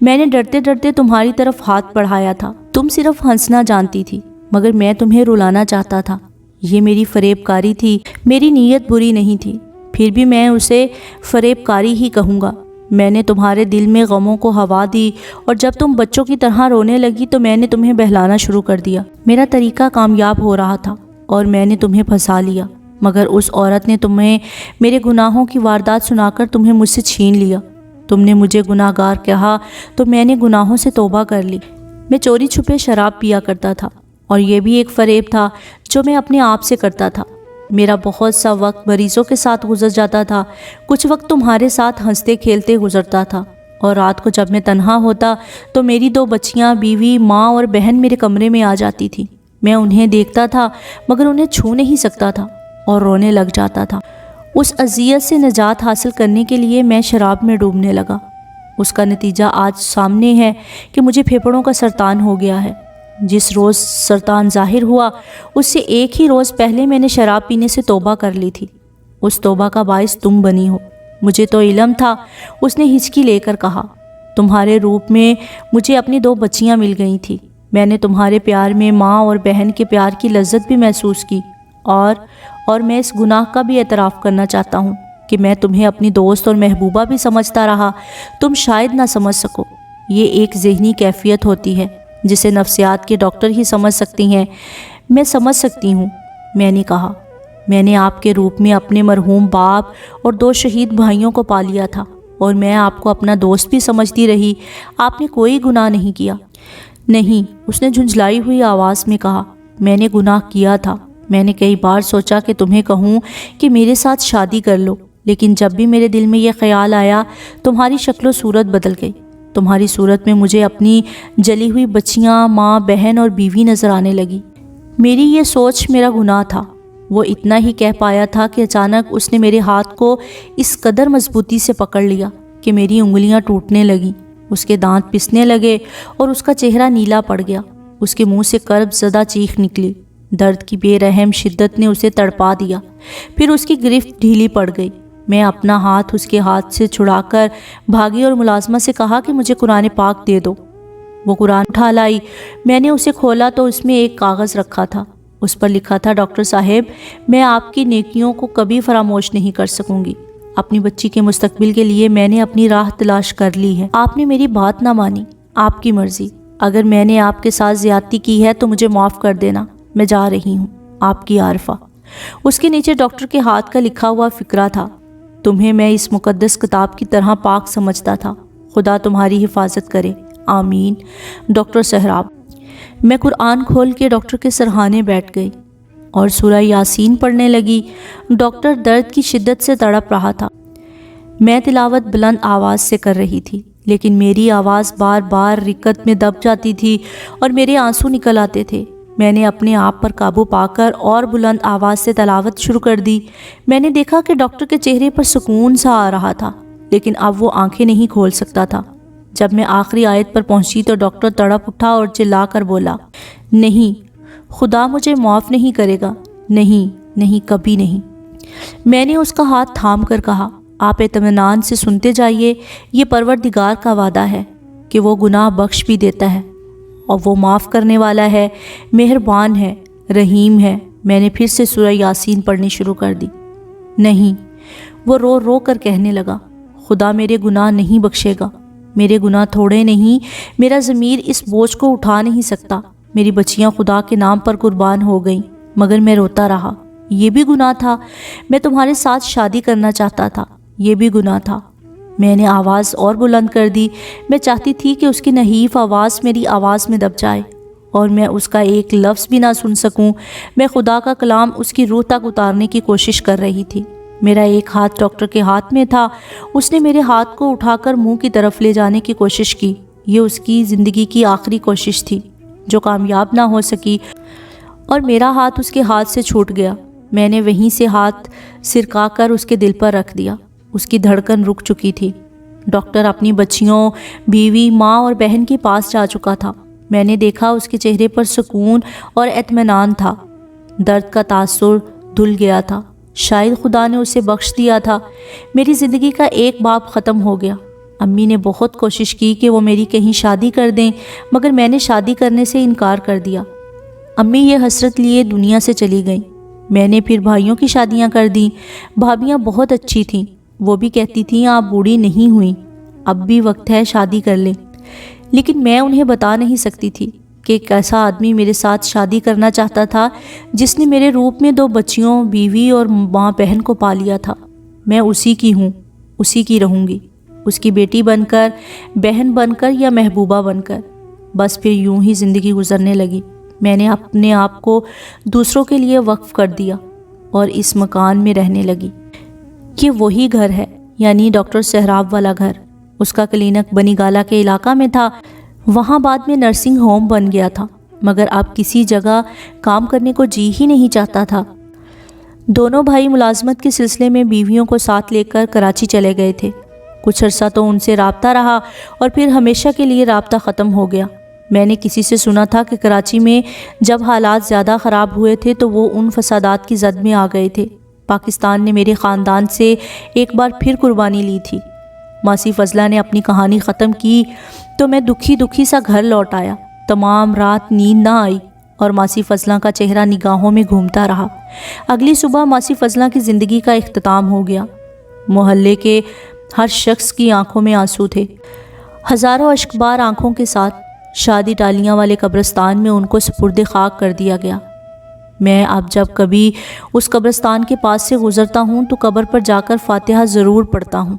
میں نے ڈرتے ڈرتے تمہاری طرف ہاتھ بڑھایا تھا۔ تم صرف ہنسنا جانتی تھی، مگر میں تمہیں رلانا چاہتا تھا۔ یہ میری فریب کاری تھی، میری نیت بری نہیں تھی، پھر بھی میں اسے فریب کاری ہی کہوں گا۔ میں نے تمہارے دل میں غموں کو ہوا دی، اور جب تم بچوں کی طرح رونے لگی تو میں نے تمہیں بہلانا شروع کر دیا۔ میرا طریقہ کامیاب ہو رہا تھا اور میں نے تمہیں پھنسا لیا، مگر اس عورت نے تمہیں میرے گناہوں کی واردات سنا کر تمہیں مجھ سے چھین لیا۔ تم نے مجھے گناہ گار کہا تو میں نے گناہوں سے توبہ کر لی۔ میں چوری چھپے شراب پیا کرتا تھا، اور یہ بھی ایک فریب تھا جو میں اپنے آپ سے کرتا تھا۔ میرا بہت سا وقت مریضوں کے ساتھ گزر جاتا تھا، کچھ وقت تمہارے ساتھ ہنستے کھیلتے گزرتا تھا، اور رات کو جب میں تنہا ہوتا تو میری 2 بچیاں، بیوی، ماں اور بہن میرے کمرے میں آ جاتی تھی۔ میں انہیں دیکھتا تھا مگر انہیں چھو نہیں سکتا تھا اور رونے لگ جاتا تھا۔ اس اذیت سے نجات حاصل کرنے کے لیے میں شراب میں ڈوبنے لگا۔ اس کا نتیجہ آج سامنے ہے کہ مجھے پھیپھڑوں کا سرطان ہو گیا ہے۔ جس روز سرطان ظاہر ہوا اس سے ایک ہی روز پہلے میں نے شراب پینے سے توبہ کر لی تھی۔ اس توبہ کا باعث تم بنی ہو۔ مجھے تو علم تھا، اس نے ہچکی لے کر کہا۔ تمہارے روپ میں مجھے اپنی 2 بچیاں مل گئی تھیں۔ میں نے تمہارے پیار میں ماں اور بہن کے پیار کی لذت بھی محسوس کی، اور میں اس گناہ کا بھی اعتراف کرنا چاہتا ہوں کہ میں تمہیں اپنی دوست اور محبوبہ بھی سمجھتا رہا۔ تم شاید نہ سمجھ سکو، یہ ایک ذہنی کیفیت ہوتی ہے جسے نفسیات کے ڈاکٹر ہی سمجھ سکتی ہیں۔ میں سمجھ سکتی ہوں، میں نے کہا۔ میں نے آپ کے روپ میں اپنے مرحوم باپ اور 2 شہید بھائیوں کو پا لیا تھا، اور میں آپ کو اپنا دوست بھی سمجھتی رہی۔ آپ نے کوئی گناہ نہیں کیا۔ نہیں، اس نے جھنجھلائی ہوئی آواز میں کہا، میں نے گناہ کیا تھا۔ میں نے کئی بار سوچا کہ تمہیں کہوں کہ میرے ساتھ شادی کر لو، لیکن جب بھی میرے دل میں یہ خیال آیا تمہاری شکل و صورت بدل گئی۔ تمہاری صورت میں مجھے اپنی جلی ہوئی بچیاں، ماں، بہن اور بیوی نظر آنے لگی۔ میری یہ سوچ میرا گناہ تھا۔ وہ اتنا ہی کہہ پایا تھا کہ اچانک اس نے میرے ہاتھ کو اس قدر مضبوطی سے پکڑ لیا کہ میری انگلیاں ٹوٹنے لگیں، اس کے دانت پسنے لگے اور اس کا چہرہ نیلا پڑ گیا۔ اس کے منہ سے کرب زدہ چیخ نکلی۔ درد کی بے رحم شدت نے اسے تڑپا دیا، پھر اس کی گرفت ڈھیلی پڑ گئی۔ میں اپنا ہاتھ اس کے ہاتھ سے چھڑا کر بھاگی اور ملازمہ سے کہا کہ مجھے قرآن پاک دے دو۔ وہ قرآن اٹھا لائی۔ میں نے اسے کھولا تو اس میں ایک کاغذ رکھا تھا۔ اس پر لکھا تھا، ڈاکٹر صاحب، میں آپ کی نیکیوں کو کبھی فراموش نہیں کر سکوں گی۔ اپنی بچی کے مستقبل کے لیے میں نے اپنی راہ تلاش کر لی ہے۔ آپ نے میری بات نہ مانی، آپ کی مرضی۔ اگر میں نے آپ کے ساتھ زیادتی کی ہے تو مجھے معاف کر دینا۔ میں جا رہی ہوں، آپ کی عارفہ۔ اس کے نیچے ڈاکٹر کے ہاتھ کا لکھا ہوا فقرہ تھا، تمہیں میں اس مقدس کتاب کی طرح پاک سمجھتا تھا۔ خدا تمہاری حفاظت کرے، آمین، ڈاکٹر سہراب۔ میں قرآن کھول کے ڈاکٹر کے سرہانے بیٹھ گئی اور سورہ یاسین پڑھنے لگی۔ ڈاکٹر درد کی شدت سے تڑپ رہا تھا۔ میں تلاوت بلند آواز سے کر رہی تھی، لیکن میری آواز بار بار رکت میں دب جاتی تھی اور میرے آنسو نکل آتے تھے۔ میں نے اپنے آپ پر قابو پا کر اور بلند آواز سے تلاوت شروع کر دی۔ میں نے دیکھا کہ ڈاکٹر کے چہرے پر سکون سا آ رہا تھا، لیکن اب وہ آنکھیں نہیں کھول سکتا تھا۔ جب میں آخری آیت پر پہنچی تو ڈاکٹر تڑپ اٹھا اور چلا کر بولا، نہیں، خدا مجھے معاف نہیں کرے گا، نہیں، نہیں، کبھی نہیں۔ میں نے اس کا ہاتھ تھام کر کہا، آپ اطمینان سے سنتے جائیے، یہ پروردگار کا وعدہ ہے کہ وہ گناہ بخش بھی دیتا ہے اور وہ معاف کرنے والا ہے، مہربان ہے، رحیم ہے۔ میں نے پھر سے سورہ یاسین پڑھنی شروع کر دی۔ نہیں، وہ رو رو کر کہنے لگا، خدا میرے گناہ نہیں بخشے گا، میرے گناہ تھوڑے نہیں، میرا ضمیر اس بوجھ کو اٹھا نہیں سکتا۔ میری بچیاں خدا کے نام پر قربان ہو گئیں، مگر میں روتا رہا۔ یہ بھی گناہ تھا۔ میں تمہارے ساتھ شادی کرنا چاہتا تھا، یہ بھی گناہ تھا۔ میں نے آواز اور بلند کر دی۔ میں چاہتی تھی کہ اس کی نحیف آواز میری آواز میں دب جائے اور میں اس کا ایک لفظ بھی نہ سن سکوں۔ میں خدا کا کلام اس کی روح تک اتارنے کی کوشش کر رہی تھی۔ میرا ایک ہاتھ ڈاکٹر کے ہاتھ میں تھا۔ اس نے میرے ہاتھ کو اٹھا کر منہ کی طرف لے جانے کی کوشش کی۔ یہ اس کی زندگی کی آخری کوشش تھی جو کامیاب نہ ہو سکی، اور میرا ہاتھ اس کے ہاتھ سے چھوٹ گیا۔ میں نے وہیں سے ہاتھ سرکا کر اس کے دل پر رکھ دیا۔ اس کی دھڑکن رک چکی تھی۔ ڈاکٹر اپنی بچیوں، بیوی، ماں اور بہن کے پاس جا چکا تھا۔ میں نے دیکھا اس کے چہرے پر سکون اور اطمینان تھا۔ درد کا تاثر دھل گیا تھا شاید خدا نے اسے بخش دیا تھا۔ میری زندگی کا ایک باب ختم ہو گیا۔ امی نے بہت کوشش کی کہ وہ میری کہیں شادی کر دیں، مگر میں نے شادی کرنے سے انکار کر دیا۔ امی یہ حسرت لیے دنیا سے چلی گئیں۔ میں نے پھر بھائیوں کی شادیاں کر دیں۔ بھابیاں بہت اچھی تھیں، وہ بھی کہتی تھیں آپ بوڑھی نہیں ہوئیں، اب بھی وقت ہے شادی کر لیں۔ لیکن میں انہیں بتا نہیں سکتی تھی کہ ایک ایسا آدمی میرے ساتھ شادی کرنا چاہتا تھا جس نے میرے روپ میں 2 بچیوں، بیوی اور ماں بہن کو پا لیا تھا۔ میں اسی کی ہوں، اسی کی رہوں گی، اس کی بیٹی بن کر، بہن بن کر یا محبوبہ بن کر۔ بس پھر یوں ہی زندگی گزرنے لگی۔ میں نے اپنے آپ کو دوسروں کے لیے وقف کر دیا اور اس مکان میں رہنے لگی۔ یہ وہی گھر ہے، یعنی ڈاکٹر سہراب والا گھر۔ اس کا کلینک بنی گالہ کے علاقہ میں تھا، وہاں بعد میں نرسنگ ہوم بن گیا تھا، مگر اب کسی جگہ کام کرنے کو جی ہی نہیں چاہتا تھا۔ دونوں بھائی ملازمت کے سلسلے میں بیویوں کو ساتھ لے کر کراچی چلے گئے تھے۔ کچھ عرصہ تو ان سے رابطہ رہا اور پھر ہمیشہ کے لیے رابطہ ختم ہو گیا۔ میں نے کسی سے سنا تھا کہ کراچی میں جب حالات زیادہ خراب ہوئے تھے تو وہ ان فسادات کی زد میں آ گئے تھے۔ پاکستان نے میرے خاندان سے ایک بار پھر قربانی لی تھی۔ ماسی فضلہ نے اپنی کہانی ختم کی تو میں دکھی سا گھر لوٹ آیا۔ تمام رات نیند نہ آئی اور ماسی فضلہ کا چہرہ نگاہوں میں گھومتا رہا۔ اگلی صبح ماسی فضلہ کی زندگی کا اختتام ہو گیا۔ محلے کے ہر شخص کی آنکھوں میں آنسو تھے۔ ہزاروں اشکبار آنکھوں کے ساتھ شادی ٹالیاں والے قبرستان میں ان کو سپرد خاک کر دیا گیا۔ میں اب جب کبھی اس قبرستان کے پاس سے گزرتا ہوں تو قبر پر جا کر فاتحہ ضرور پڑھتا ہوں۔